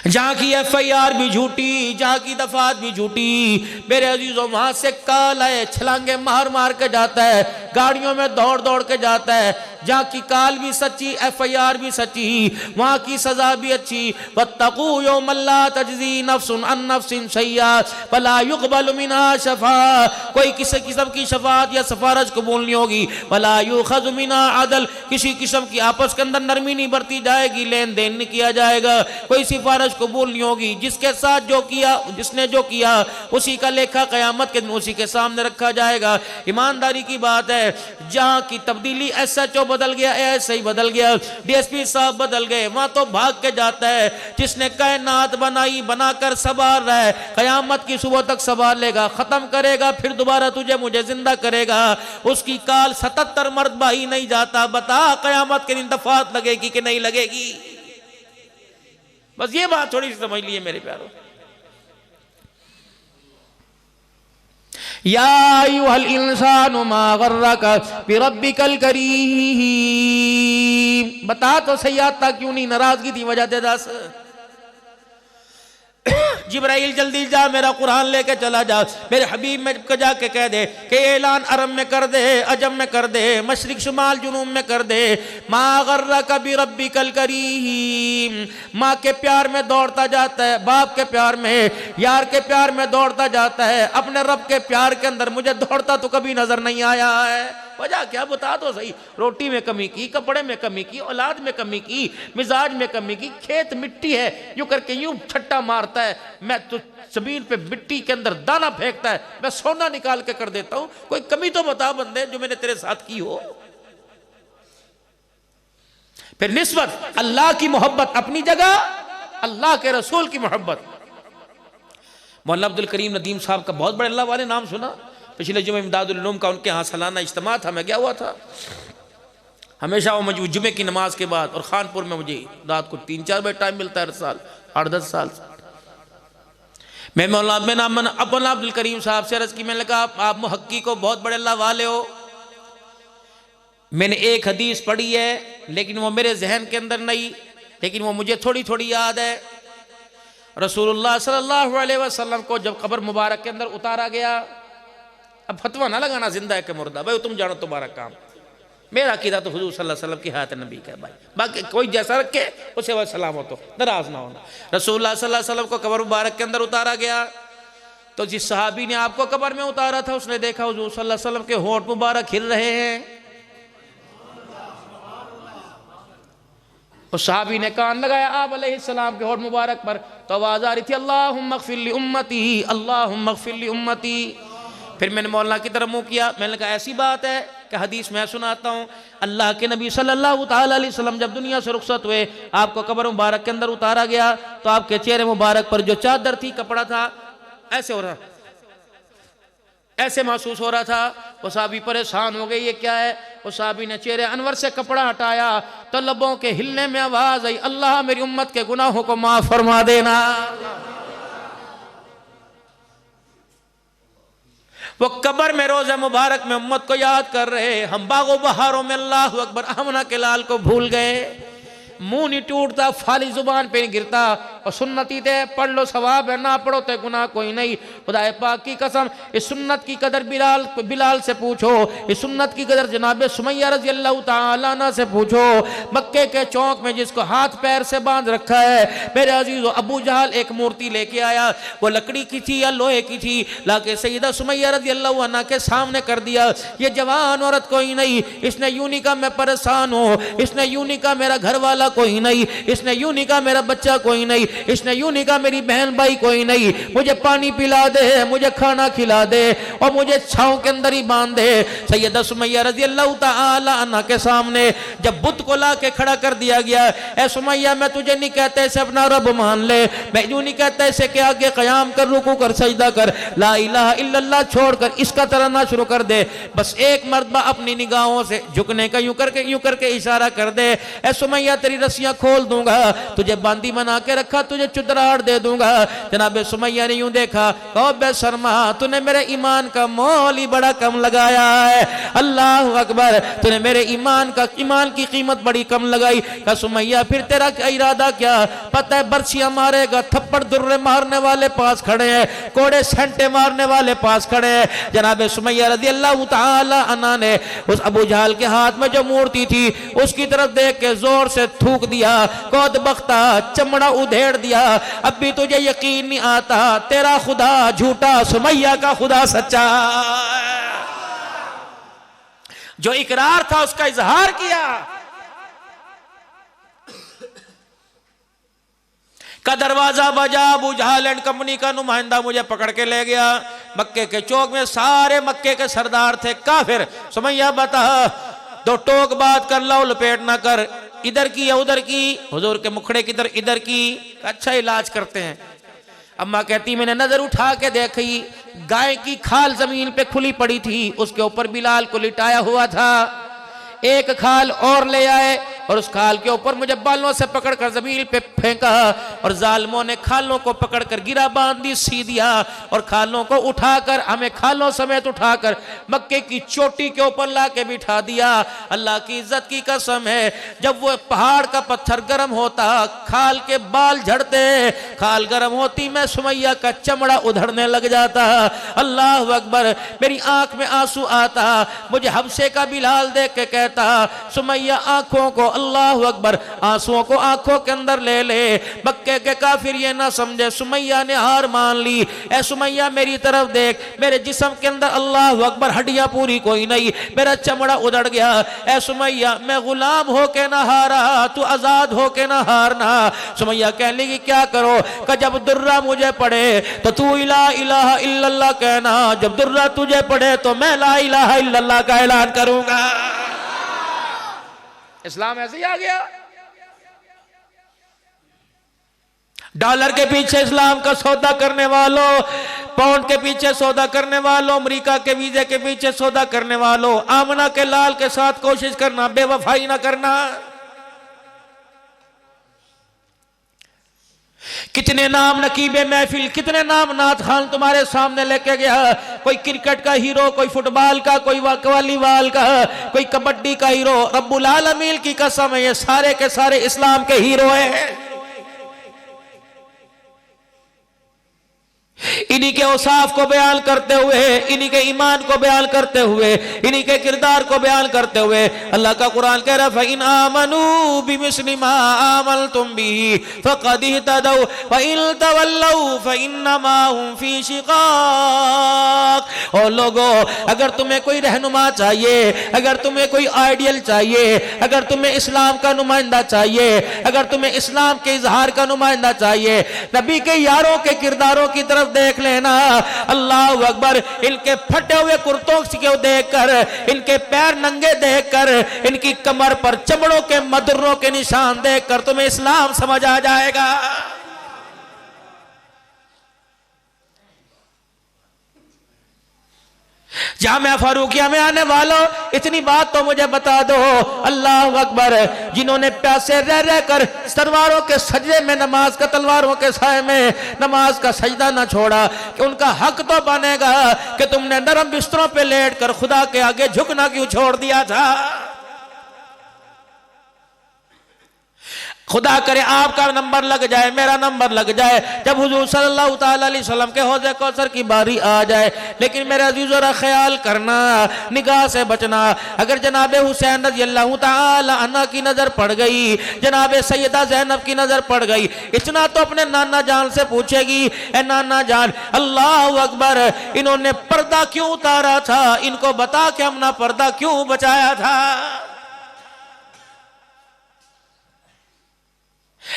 جہاں کی ایف آئی آر بھی جھوٹی، جہاں کی دفعات بھی جھوٹی، میرے عزیزوں وہاں سے کال ہے، چھلانگے مار مار کے جاتا ہے، گاڑیوں میں دوڑ دوڑ کے جاتا ہے، جہاں کی کال بھی سچی، ایف آئی آر بھی سچی، وہاں کی سزا بھی اچھی۔ وَاتَّقُوا يَوْمًا لَا تَجْزِي نَفْسٌ عَن نَفْسٍ شَيْئًا وَلَا يُقْبَلُ مِنْهَا شَفَاعَةٌ، کوئی کسی قسم کی شفاعت یا سفارش قبول نہیں ہوگی۔ وَلَا يُؤْخَذُ مِنْهَا عَدْلٌ، کسی قسم کی آپس کے اندر نرمی نہیں برتی جائے گی، لین دین نہیں کیا جائے گا، کوئی سفارش قبول نہیں ہوگی۔ جس کے ساتھ جو کیا، جس نے جو کیا اسی کا لیکھا قیامت کے دن اسی کے سامنے رکھا جائے گا۔ ایمانداری کی بات ہے، جہاں کی تبدیلی ایس ایچ او بدل گیا، ایسے ہی بدل گیا، ڈی ایس پی صاحب بدل گئے، وہاں تو بھاگ کے جاتا ہے۔ جس نے کائنات بنائی، بنا کر سنبھال رہا ہے، قیامت کی صبح تک سنبھال لے گا، ختم کرے گا، پھر دوبارہ تجھے مجھے زندہ کرے گا۔ اس کی کال 77 مرتبہ ہی نہیں جاتا، بتا قیامت کے دن دفعات لگے گی کہ نہیں لگے گی؟ بس یہ بات تھوڑی سی سمجھ لیے میرے پیاروں۔ یا ایھا الانسان ما غرک بربک الکریم، بتا تو صحیح آتا کیوں نہیں، ناراضگی تھی وجہ دے دس۔ جبرائیل جلدی جا، میرا قرآن لے کے چلا جا، میرے حبیب میں جا کے کہہ دے کہ اعلان عرب میں کر دے، عجم میں کر دے، مشرق شمال جنوب میں کر دے، ما غرک بربک الکریم۔ ماں کے پیار میں دوڑتا جاتا ہے، باپ کے پیار میں، یار کے پیار میں دوڑتا جاتا ہے، اپنے رب کے پیار کے اندر مجھے دوڑتا تو کبھی نظر نہیں آیا ہے۔ وجہ کیا بتا تو صحیح، روٹی میں کمی کی، کپڑے میں کمی کی، اولاد میں کمی کی، مزاج میں کمی کی، کھیت مٹی ہے، یوں کر کے یوں چھٹا مارتا ہے، میں تو زمین پہ مٹی کے اندر دانہ پھینکتا ہے، میں سونا نکال کے کر دیتا ہوں، کوئی کمی تو بتا بندے جو میں نے تیرے ساتھ کی ہو۔ پھر نسبت اللہ کی محبت اپنی جگہ، اللہ کے رسول کی محبت۔ مولانا عبدالکریم ندیم صاحب کا بہت بڑے اللہ والے نام سنا، پچھلے جمعہ امداد العلوم کا ان کے ہاں سالانہ اجتماع تھا، میں گیا ہوا تھا۔ ہمیشہ وہ مجھے جمعے کی نماز کے بعد، اور خانپور میں مجھے رات کو 3-4 بجے ٹائم ملتا ہے ہر سال، 8-10 سال سے۔ میں مولانا عبدالکریم صاحب سے عرض کی، میں نے کہا آپ محقق کو بہت بڑے اللہ والے ہو، میں نے ایک حدیث پڑھی ہے لیکن وہ میرے ذہن کے اندر نہیں، لیکن وہ مجھے تھوڑی تھوڑی یاد ہے۔ رسول اللہ صلی اللہ علیہ وسلم کو جب قبر مبارک کے اندر اتارا گیا، اب فتویٰ نہ لگانا زندہ ہے کہ مردہ، بھائی تم جانو تمہارا کام، میرا عقیدہ تو حضور صلی اللہ علیہ وسلم کی حیات نبی کا ہے بھائی، باقی کوئی جیسا رکھے اسے وہ سلام ہو، تو ناراض نہ ہونا۔ رسول اللہ صلی اللہ علیہ وسلم کو قبر مبارک کے اندر اتارا گیا، تو جس صحابی نے آپ کو قبر میں اتارا تھا اس نے دیکھا حضور صلی اللہ علیہ وسلم کے ہونٹ مبارک ہل رہے ہیں۔ اس صحابی نے کان لگایا آپ علیہ السلام کے ہونٹ مبارک پر، تو آواز آ رہی تھی اللہم اغفر لی امتی، اللہم اغفر لی امتی۔ پھر میں نے مولانا کی طرف منہ کیا، میں نے کہا ایسی بات ہے کہ حدیث میں سناتا ہوں، اللہ کے نبی صلی اللہ تعالیٰ علیہ وسلم جب دنیا سے رخصت ہوئے، آپ کو قبر مبارک کے اندر اتارا گیا، تو آپ کے چہرے مبارک پر جو چادر تھی، کپڑا تھا، ایسے ہو رہا، ایسے محسوس ہو رہا تھا۔ وہ صحابی پریشان ہو گئے، یہ کیا ہے؟ وہ صحابی نے چہرے انور سے کپڑا ہٹایا تو لبوں کے ہلنے میں آواز آئی، اللہ میری امت کے گناہوں کو معاف فرما دینا۔ وہ قبر میں روزہ مبارک میں امت کو یاد کر رہے، ہم باغ و بہاروں میں اللہ اکبر آمنہ کے لال کو بھول گئے، منہ نہیں ٹوٹتا، فالی زبان پہ نہیں گرتا، اور سنتی تے پڑھ لو ثواب ہے، نہ پڑھو تے گناہ کوئی نہیں۔ خدا پاک کی قسم، اس سنت کی قدر بلال سے پوچھو، اس سنت کی قدر جناب سمیہ رضی اللہ تعالیٰ عنہ سے پوچھو۔ مکے کے چوک میں جس کو ہاتھ پیر سے باندھ رکھا ہے، میرے عزیزو، ابو جہل ایک مورتی لے کے آیا، وہ لکڑی کی تھی یا لوہے کی تھی، لا کے سیدہ سمیہ رضی اللہ عنہ کے سامنے کر دیا۔ یہ جوان عورت کوئی نہیں، اس نے یوں نہیں کہا میں پریشان ہوں، اس نے یوں نہیں کہا میرا گھر والا کوئی نہیں، اس نے یوں نہیں کہا میرا بچہ کوئی نہیں، اس نے یوں نہیں کہا میری بہن بھائی کوئی نہیں، مجھے پانی پلا دے، مجھے کھانا کھلا دے اور مجھے چھاؤں کے اندر ہی باندھ دے۔ سیدہ سمیہ رضی اللہ تعالی عنہ کے سامنے جب بت کو لا کے کھڑا کر دیا گیا، اے سمیہ میں تجھے نہیں کہتا اسے اپنا رب مان لے، میں یوں نہیں کہتا اسے کہ آگے قیام کر، رکوع کر، سجدہ کر، لا الہ الا اللہ چھوڑ کر اس کا ترانہ شروع کر دے، بس ایک مرتبہ اپنی نگاہوں سے جھکنے کا یوں کر کے اشارہ کر دے، اے سمیہ تیری رسیاں کھول دوں گا، تجھے باندی بنا کے رکھا، تجھے چدراڑ دے دوں گا۔ جناب سمیہ نے یوں دیکھا، کہو بے شرما تو نے میرے ایمان کا مول ہی بڑا کم لگایا ہے، اللہ اکبر، تو نے میرے ایمان کی قیمت بڑی کم لگائی۔ کہا سمیہ پھر تیرا کیا ارادہ کیا؟ پتہ ہے برچیاں مارے گا، تھپڑ درے مارنے والے پاس کھڑے ہیں، کوڑے سینٹے مارنے والے پاس کھڑے ہیں۔ جناب سمیہ رضی اللہ تعالی عنہ نے اس ابو جہل کے ہاتھ میں جو مورتی تھی اس کی طرف دیکھ کے زور سے تھوک دیا، کود بختہ، چمڑا ادھیڑ دیا، اب بھی تجھے یقین نہیں آتا تیرا خدا جھوٹا، سمیہ کا خدا سچا۔ جو اقرار تھا اس کا اظہار کیا۔ کا دروازہ بجا، ابو جہل اینڈ کمپنی کا نمائندہ مجھے پکڑ کے لے گیا، مکے کے چوک میں سارے مکے کے سردار تھے کافر۔ سمیہ بتا، دو ٹوک بات کر لو، لپیٹ نہ کر، ادھر کی یا ادھر کی؟ حضور کے مکھڑے کی ادھر کی، اچھا علاج کرتے ہیں۔ اماں کہتی میں نے نظر اٹھا کے دیکھی، گائے کی کھال زمین پہ کھلی پڑی تھی، اس کے اوپر بلال کو لٹایا ہوا تھا، ایک کھال اور لے آئے اور اس کھال کے اوپر مجھے بالوں سے پکڑ کر زمین پہ پھینکا، اور ظالموں نے کھالوں کو پکڑ کر گرا باندھ دی، سی دیا، اور کھالوں کو اٹھا کر، ہمیں کھالوں سمیت اٹھا کر مکے کی چوٹی کے اوپر لا کے بٹھا دیا۔ اللہ کی عزت کی قسم ہے، جب وہ پہاڑ کا پتھر گرم ہوتا، کھال کے بال جھڑتے، کھال گرم ہوتی، میں سمیہ کا چمڑا ادھڑنے لگ جاتا۔ اللہ اکبر، میری آنکھ میں آنسو آتا، مجھے حبشے کا بلال دیکھ کے کہتا سمیہ آنکھوں کو، اللہ اکبر، آنسووں کو آنکھوں کے اندر لے لے۔ مکے کے کافر یہ نہ سمجھے سمیہ نے ہار مان لی۔ اے سمیہ میری طرف دیکھ، میرے جسم کے اندر اللہ اکبر ہڈیاں پوری کوئی نہیں، میرا چمڑا ادھڑ گیا۔ اے سمیہ میں غلام ہو کے نہ ہارا، تو آزاد ہو کے نہ ہارنا۔ سمیہ کہنے لگی کیا کرو؟ کہ جب درہ مجھے پڑے تو لا الہ الا اللہ کہنا، جب درہ تجھے پڑے تو میں لا الہ الا اللہ کا اعلان کروں گا۔ اسلام ایسے ہی آ گیا۔ ڈالر کے پیچھے اسلام کا سودا کرنے والوں، پاؤنڈ کے پیچھے سودا کرنے والوں، امریکہ کے ویزے کے پیچھے سودا کرنے والوں، آمنہ کے لال کے ساتھ کوشش کرنا، بے وفائی نہ کرنا۔ کتنے نام نقیب محفل، کتنے نام نعت خان تمہارے سامنے لے کے گیا، کوئی کرکٹ کا ہیرو، کوئی فٹ بال کا، کوئی والی بال کا، کوئی کبڈی کا ہیرو۔ رب العالمین کی قسم ہے یہ سارے کے سارے اسلام کے ہیرو ہیں۔ انہی کے اوصاف کو بیان کرتے ہوئے، انہی کے ایمان کو بیان کرتے ہوئے، انہی کے کردار کو بیان کرتے ہوئے اللہ کا قرآن کہہ رہا فَإِنْ آمَنُوا بِمِثْلِ مَا آمَنْتُمْ بِهِ فَقَدِ اهْتَدَوْا وَإِنْ تَوَلَّوْا فَإِنَّمَا هُمْ فِي شِقَاقٍ۔ اور لوگو، اگر تمہیں کوئی رہنما چاہیے، اگر تمہیں کوئی آئیڈیل چاہیے، اگر تمہیں اسلام کا نمائندہ چاہیے، اگر تمہیں اسلام کے اظہار کا نمائندہ چاہیے، نبی کے یاروں کے کرداروں کی طرف دیکھ لینا۔ اللہ اکبر، ان کے پھٹے ہوئے کرتوں کو دیکھ کر، ان کے پیر ننگے دیکھ کر، ان کی کمر پر چمڑوں کے مدروں کے نشان دیکھ کر تمہیں اسلام سمجھ آ جائے گا۔ جامعہ فاروقیہ میں آنے والوں، اتنی بات تو مجھے بتا دو، اللہ اکبر، جنہوں نے پیاسے رہ رہ کر تلواروں کے سجدے میں نماز کا، تلواروں کے سائے میں نماز کا سجدہ نہ چھوڑا، کہ ان کا حق تو بنے گا کہ تم نے نرم بستروں پہ لیٹ کر خدا کے آگے جھکنا کیوں چھوڑ دیا تھا؟ خدا کرے آپ کا نمبر لگ جائے، میرا نمبر لگ جائے، جب حضور صلی اللہ تعالیٰ علیہ وسلم کے حوض کوثر کی باری آ جائے، لیکن میرے عزیز ذرا خیال کرنا، نگاہ سے بچنا۔ اگر جناب حسین رضی اللہ تعالیٰ عنہ کی نظر پڑ گئی، جناب سیدہ زینب کی نظر پڑ گئی، اتنا تو اپنے نانا جان سے پوچھے گی، اے نانا جان، اللہ اکبر، انہوں نے پردہ کیوں اتارا تھا؟ ان کو بتا کہ ہم نے پردہ کیوں بچایا تھا؟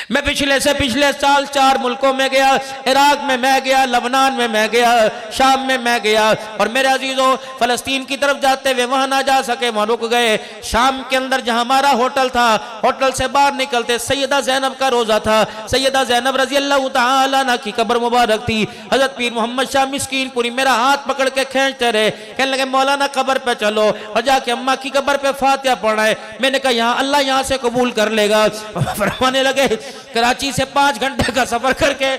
میں پچھلے سے پچھلے سال 4 ملکوں میں گیا، عراق میں گیا، لبنان میں گیا، شام میں گیا، اور میرے عزیزوں فلسطین کی طرف جاتے ہوئے وہاں نہ جا سکے، وہاں رک گئے۔ شام کے اندر جہاں ہمارا ہوٹل تھا، ہوٹل سے باہر نکلتے سیدہ زینب کا روزہ تھا۔ سیدہ زینب رضی اللہ تعالیٰ عنہ کی قبر مبارک تھی۔ حضرت پیر محمد شاہ مسکین پوری میرا ہاتھ پکڑ کے کھینچتے رہے، کہنے لگے مولانا قبر پہ چلو اور جا کے اماں کی قبر پہ فاتحہ پڑھنا ہے۔ میں نے کہا یہاں اللہ یہاں سے قبول کر لے گا۔ فرمانے لگے کراچی سے 5 گھنٹے کا سفر کر کے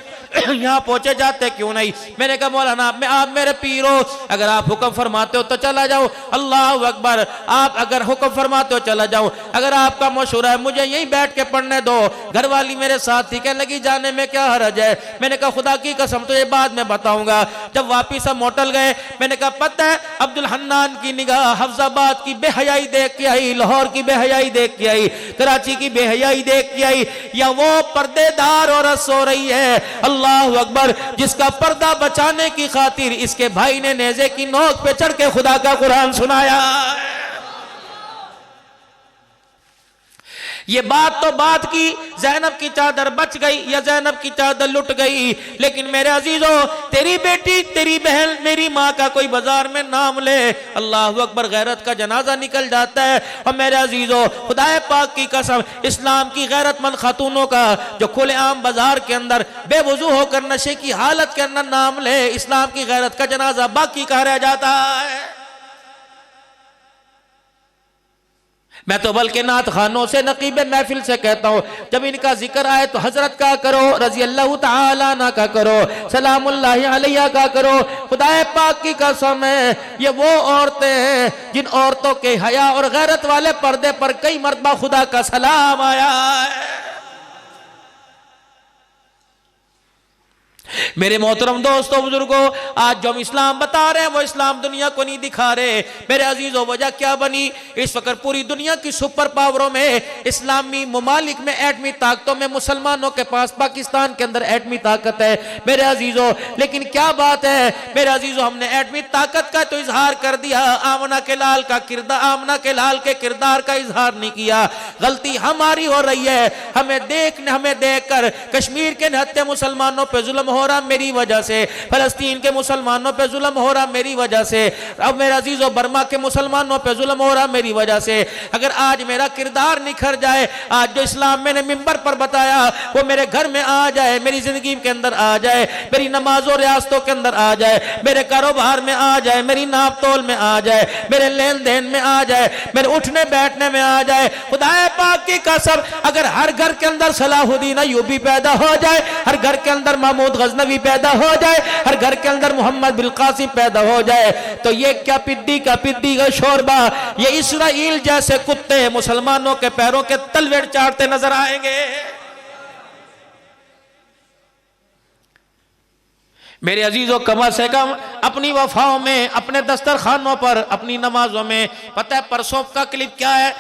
یہاں پہنچے جاتے کیوں نہیں؟ میں نے کہا مولانا آپ میرے پیر ہو، اگر آپ حکم فرماتے ہو تو چلا جاؤ، اللہ اکبر، آپ اگر حکم فرماتے ہو چلا جاؤ، اگر آپ کا مشورہ ہے مجھے یہیں بیٹھ کے پڑھنے دو۔ گھر والی میرے ساتھ تھی، کہنے لگی جانے میں کیا حرج ہے؟ میں نے کہا خدا کی قسم تو یہ بعد میں بتاؤں گا۔ جب واپس ہم ہوٹل گئے، میں نے کہا پتہ ہے عبدالحنان کی نگاہ حفظ آباد کی بے حیائی دیکھ کے آئی، لاہور کی بے حیائی دیکھ کے آئی، کراچی کی بے حیائی دیکھ کے آئی، یا وہ پردے دار عورت سو رہی ہے اللہ اکبر جس کا پردہ بچانے کی خاطر اس کے بھائی نے نیزے کی نوک پہ چڑھ کے خدا کا قرآن سنایا۔ یہ بات تو بات کی زینب کی چادر بچ گئی یا زینب کی چادر لٹ گئی، لیکن میرے عزیزوں تیری بیٹی تیری بہن میری ماں کا کوئی بازار میں نام لے اللہ اکبر غیرت کا جنازہ نکل جاتا ہے۔ اور میرے عزیزوں خدا پاک کی قسم اسلام کی غیرت مند خاتونوں کا جو کھلے عام بازار کے اندر بے وضو ہو کر نشے کی حالت کے اندر نام لے، اسلام کی غیرت کا جنازہ باقی کہاں رہ جاتا ہے؟ میں تو بلکہ نعت خانوں سے نقیب محفل سے کہتا ہوں جب ان کا ذکر آئے تو حضرت کا کرو، رضی اللہ تعالیٰ عنہ کا کرو، سلام اللہ علیہ کا کرو۔ خدا پاک کی قسم ہے یہ وہ عورتیں ہیں جن عورتوں کے حیا اور غیرت والے پردے پر کئی مرتبہ خدا کا سلام آیا ہے۔ میرے محترم دوستوں بزرگوں، آج جو ہم اسلام بتا رہے ہیں وہ اسلام دنیا کو نہیں دکھا رہے۔ میرے عزیزوں وجہ کیا بنی؟ اس وقت پوری دنیا کی سپر پاوروں میں اسلامی ممالک میں ایٹمی طاقتوں میں مسلمانوں کے پاس پاکستان کے اندر ایٹمی طاقت ہے میرے عزیزوں، لیکن کیا بات ہے میرے عزیزوں ہم نے ایٹمی طاقت کا تو اظہار کر دیا، آمنہ کے لال کے کردار کا اظہار نہیں کیا۔ غلطی ہماری ہو رہی ہے، ہمیں دیکھ کر کشمیر کے نہتے مسلمانوں پہ ظلم ہو رہا میری وجہ سے، فلسطین کے مسلمانوں پہ ظلم ہو رہا میری وجہ سے، اب میرے عزیزو برما کے مسلمانوں پہ ظلم ہو رہا میری وجہ سے۔ اگر آج میرا کردار نکھر جائے، آج جو اسلام میں نے منبر پر بتایا وہ میرے گھر میں آ جائے، میری زندگی کے اندر آ جائے، میری نماز و ریاستوں کے اندر آ جائے، میرے کاروبار میں آ جائے، میری ناپ تول میں آ جائے، میرے لین دین میں آ جائے، میرے اٹھنے بیٹھنے میں آ جائے، خدا پاک کی قسم اگر ہر گھر کے اندر صلاح الدین ایوبی پیدا ہو جائے، ہر گھر کے اندر محمود غزنوی پیدا ہو جائے، ہر گھر کے اندر محمد بالقاسم پیدا ہو جائے، تو یہ کیا پڈی کا شوربہ، یہ اسرائیل جیسے کتے مسلمانوں کے پیروں کے تلویڑ چاڑتے نظر آئیں گے۔ میرے عزیزوں کم سے کم اپنی وفاؤں میں، اپنے دسترخوانوں پر، اپنی نمازوں میں، پتہ ہے پرسوں کا کلپ کیا ہے،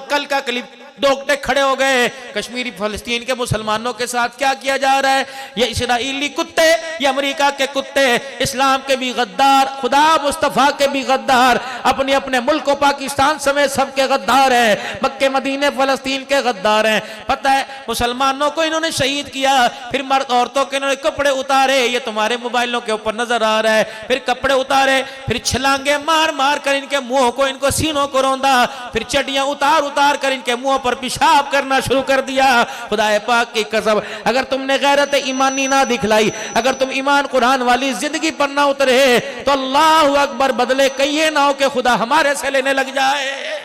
کل کا کلپ ڈوکٹے کھڑے ہو گئے، کشمیری فلسطین کے مسلمانوں کے ساتھ کیا کیا جا رہا ہے؟ یہ اسرائیلی کتے، یہ امریکہ کے کتے، اسلام کے بھی غدار، خدا مصطفیٰ کے بھی غدار، اپنے ملک و پاکستان سمیت سب کے غدار ہیں، مکہ مدینہ فلسطین کے غدار ہیں۔ پتہ ہے مسلمانوں کو انہوں نے شہید کیا، پھر مرد عورتوں کے انہوں نے کپڑے اتارے، یہ تمہارے موبائلوں کے اوپر نظر آ رہا ہے، پھر کپڑے اتارے، پھر چھلانگے مار کر ان کے منہوں کو، ان کو سینوں کو روندا، پھر چڈیاں اتار کر ان کے منہوں پر پیشاب کرنا شروع کر دیا۔ خدا پاک کی قسم اگر تم نے غیرت ایمانی نہ دکھلائی، اگر تم ایمان قرآن والی زندگی پر نہ اترے تو اللہ اکبر بدلے کہیے نہ ہو کہ خدا ہمارے سے لینے لگ جائے۔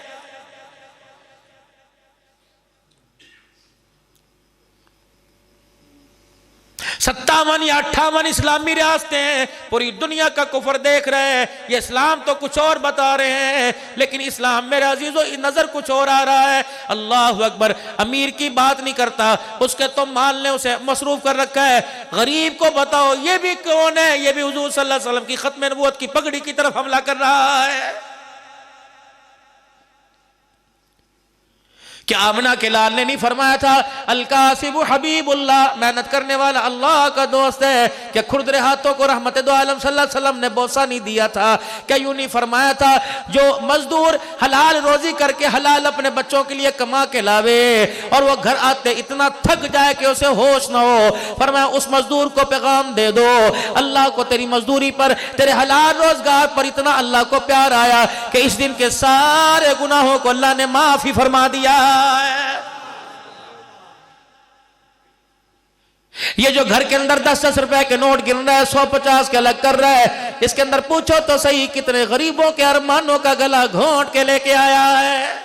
57 یا 58 اسلامی ریاستیں ہیں، پوری دنیا کا کفر دیکھ رہے ہیں، یہ اسلام تو کچھ اور بتا رہے ہیں، لیکن اسلام میرے عزیزو نظر کچھ اور آ رہا ہے۔ اللہ اکبر، امیر کی بات نہیں کرتا، اس کے تم مال نے اسے مصروف کر رکھا ہے، غریب کو بتاؤ یہ بھی کون ہے، یہ بھی حضور صلی اللہ علیہ وسلم کی ختم نبوت کی پگڑی کی طرف حملہ کر رہا ہے۔ کیا آمنہ کے لال نے نہیں فرمایا تھا القاسب حبیب اللہ، محنت کرنے والا اللہ کا دوست ہے؟ کہ کھردرے ہاتھوں کو رحمت دو عالم صلی اللہ علیہ وسلم نے بوسہ نہیں دیا تھا؟ کیا یوں نہیں فرمایا تھا جو مزدور حلال روزی کر کے حلال اپنے بچوں کے لیے کما کے لاوے اور وہ گھر آتے اتنا تھک جائے کہ اسے ہوش نہ ہو، فرمایا اس مزدور کو پیغام دے دو اللہ کو تیری مزدوری پر، تیرے حلال روزگار پر اتنا اللہ کو پیار آیا کہ اس دن کے سارے گناہوں کو اللہ نے معافی فرما دیا ہے۔ یہ جو گھر کے اندر 10 روپے کے نوٹ گر رہا ہے، 150 کے الگ کر رہا ہے، اس کے اندر پوچھو تو صحیح کتنے غریبوں کے ارمانوں کا گلا گھونٹ کے لے کے آیا ہے۔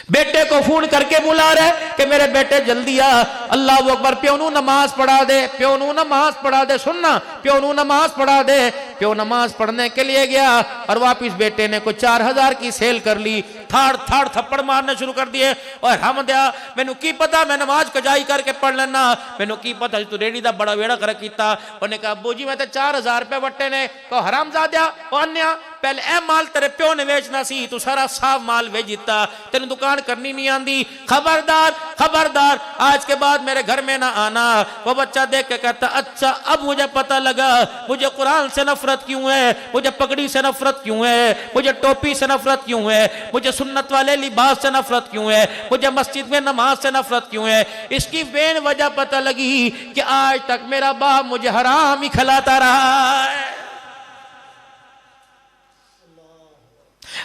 بیٹے کو فون کر کے بلا رہے کہ میرے بیٹے جلدی آ، اللہ اکبر، پیونو نماز پڑھا دے، پیونو نماز پڑھا دے، سننا، پیونو نماز پڑھا دے۔ پیو نماز پڑھنے کے لیے گیا اور واپس بیٹے نے کوئی 4000 کی سیل کر لی، تھاڑ تھپڑ مارنے شروع کر دیے، اور ہم دیا میں نو کی پتا میں نماز کجائی کر کے پڑھ لینا، میں نو کی پتا تو ریڈی دا بڑا ویڑا کر کیتا۔ انہوں نے کہا ابو جی میں تے 4000 روپے وٹے نے، کہو حرام زادیا انیا پہلے اے مال تیرے پیو نے ویچنا سی، تو سارا صاف مال ویچ جیتا، تیرے دکان کرنی نہیں آندی، خبردار خبردار آج کے بعد میرے گھر میں نہ آنا۔ وہ بچہ دیکھ کے کہتا اچھا اب مجھے پتہ لگا مجھے قرآن سے نفرت کیوں ہے، مجھے پگڑی سے نفرت کیوں ہے، مجھے ٹوپی سے نفرت کیوں ہے، مجھے سنت والے لباس سے نفرت کیوں ہے، مجھے مسجد میں نماز سے نفرت کیوں ہے۔ اس کی بین وجہ پتہ لگی کہ آج تک میرا باپ مجھے حرام ہی کھلاتا رہا ہے۔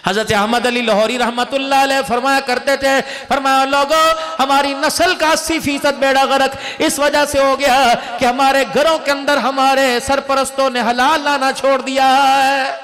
حضرت احمد علی لاہوری رحمت اللہ علیہ فرمایا کرتے تھے، فرمایا لوگوں ہماری نسل کا 80% بیڑا غرق اس وجہ سے ہو گیا کہ ہمارے گھروں کے اندر ہمارے سرپرستوں نے حلال لانا چھوڑ دیا ہے۔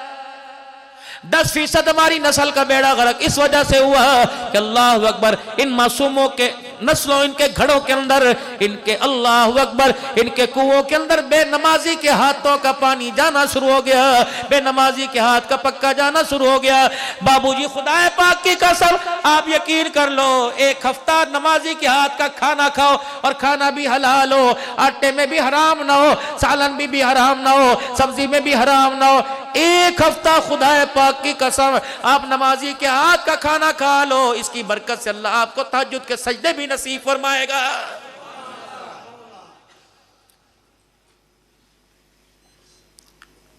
10% ہماری نسل کا بیڑا غرق اس وجہ سے ہوا کہ اللہ اکبر ان معصوموں کے نسلوں، ان کے گھڑوں کے اندر، ان کے اللہ اکبر ان کے کنووں کے اندر بے نمازی کے ہاتھوں کا پانی جانا شروع ہو گیا، بے نمازی کے ہاتھ کا پکا جانا شروع ہو گیا۔ بابو جی خدا پاک کی قسم آپ یقین کر لو، ایک ہفتہ نمازی کے ہاتھ کا کھانا کھاؤ اور کھانا بھی حلال ہو، آٹے میں بھی حرام نہ ہو، سالن بھی حرام نہ ہو، سبزی میں بھی حرام نہ ہو، ایک ہفتہ خدا پاک کی قسم آپ نمازی کے ہاتھ کا کھانا کھا لو، اس کی برکت سے اللہ آپ کو تہجد کے سجدے بھی نصیب فرمائے گا۔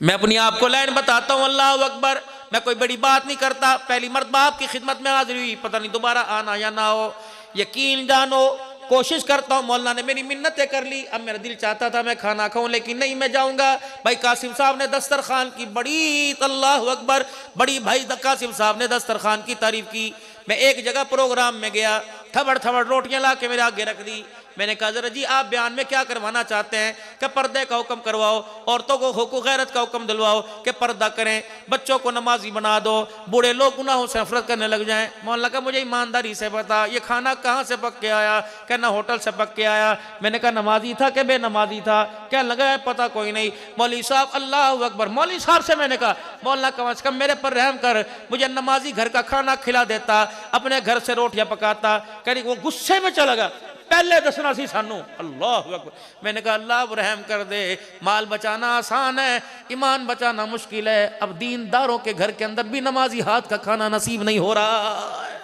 میں اپنی آپ کو لائن بتاتا ہوں، اللہ اکبر، میں کوئی بڑی بات نہیں کرتا، پہلی مرتبہ آپ کی خدمت میں حاضر ہوئی، پتہ نہیں دوبارہ آنا یا نہ ہو، یقین جانو کوشش کرتا ہوں، مولانا نے میری منتیں کر لی، اب میرا دل چاہتا تھا میں کھانا کھاؤں لیکن نہیں میں جاؤں گا۔ بھائی قاسم صاحب نے دسترخوان کی بڑی، اللہ اکبر، بڑی بھائی قاسم صاحب نے دسترخوان کی تعریف کی۔ میں ایک جگہ پروگرام میں گیا، تھبڑ روٹیاں لا کے میرے آگے رکھ دی، میں نے کہا ذرا جی آپ بیان میں کیا کروانا چاہتے ہیں؟ کہ پردے کا حکم کرواؤ، عورتوں کو حقوق غیرت کا حکم دلواؤ کہ پردہ کریں، بچوں کو نمازی بنا دو، بوڑھے لوگ گناہوں سے نفرت کرنے لگ جائیں۔ مولانا کہا مجھے ایمانداری سے بتا یہ کھانا کہاں سے پک کے آیا؟ کہنا ہوٹل سے پک کے آیا۔ میں نے کہا نمازی تھا کہ بے نمازی تھا؟ کہنے لگا ہے پتہ کوئی نہیں۔ مولوی صاحب اللہ اکبر، مولوی صاحب سے میں نے کہا مولانا کم از کم میرے پر رحم کر، مجھے نمازی گھر کا کھانا کھلا دیتا، اپنے گھر سے روٹیاں پکاتا۔ کہنے وہ غصے میں چلا گا، پہلے دسنا سی سانو، اللہ اکبر۔ میں نے کہا اللہ رحم کر دے، مال بچانا آسان ہے، ایمان بچانا مشکل ہے، اب دینداروں کے گھر کے اندر بھی نمازی ہاتھ کا کھانا نصیب نہیں ہو رہا ہے۔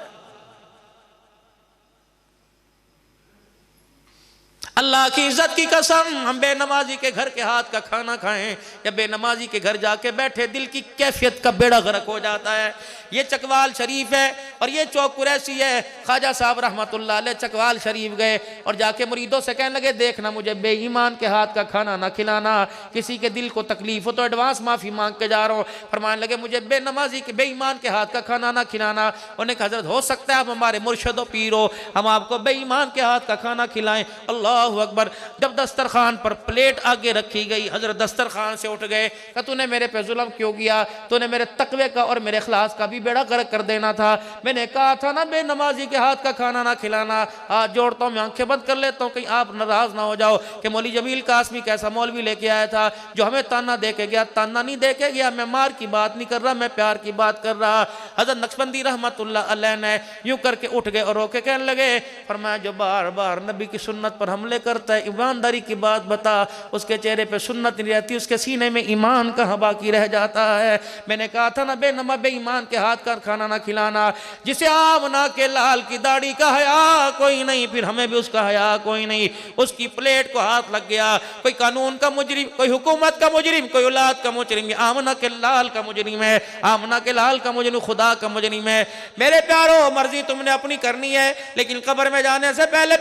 اللہ کی عزت کی قسم ہم بے نمازی کے گھر کے ہاتھ کا کھانا کھائیں یا بے نمازی کے گھر جا کے بیٹھے، دل کی کیفیت کا بیڑا غرق ہو جاتا ہے۔ یہ چکوال شریف ہے اور یہ چوک قریشی ہے۔ خواجہ صاحب رحمت اللہ علیہ چکوال شریف گئے اور جا کے مریدوں سے کہنے لگے دیکھنا مجھے بے ایمان کے ہاتھ کا کھانا نہ کھلانا، کسی کے دل کو تکلیف ہو تو ایڈوانس معافی مانگ کے جا رہا ہوں۔ فرمانے لگے مجھے بے نمازی کے بے ایمان کے ہاتھ کا کھانا نہ کھلانا۔ انہوں نے کہا حضرت ہو سکتا ہے آپ ہمارے مرشد و پیر ہو، ہم آپ کو بے ایمان کے ہاتھ کا کھانا کھلائیں۔ اللہ اکبر۔ جب دسترخوان پر پلیٹ آگے رکھی گئی، حضرت دسترخوان سے اٹھ گئے کہ تو نے میرے پہ ظلم کیوں کیا؟ تو نے میرے تقوی کا اور میرے اخلاص کا بھی بیڑا غرق کر دینا تھا۔ میں نے کہا تھا نا بے نمازی کے ہاتھ کا کھانا نہ کھلانا۔ آج جوڑتا ہوں، میں آنکھیں بند کر لیتا ہوں کہیں آپ ناراض نہ ہو جاؤ کہ مولوی جمیل قاسمی کیسا مولوی لے کے آیا تھا جو ہمیں تانا دے کے گیا۔ تانا نہیں دے کے گیا، میں مار کی بات نہیں کر رہا، میں پیار کی بات کر رہا۔ حضرت نقشبندی رحمت اللہ علیہ نے یوں کر کے اٹھ گئے اور رو کے کہنے لگے، فرمایا جو بار بار نبی کی سنت پر حملے کرتا ہے ایمانداری کی بات بتا، اس کے چہرے پہ سنت نہیں رہتی، اس کے سینے میں ایمان کہاں باقی رہ جاتا ہے۔ میں نے کہا تھا نا بے نما بے ایمان کے ہاتھ کا کھانا نہ کھلانا، جسے آمنہ کے لال کی داڑھی کا حیا کوئی نہیں، پھر ہمیں بھی اس کا حیا کوئی نہیں۔ اس کی پلیٹ کو ہاتھ لگ گیا، کوئی قانون کا مجرم، کوئی حکومت کا مجرم، کوئی اولاد کا مجرم، آمنہ کے لال کا مجرم ہے، آمنہ کے لال کا مجرم خدا کا مجرم ہے۔ میرے پیارو، مرضی تم نے اپنی کرنی ہے، لیکن قبر میں جانے سے پہلے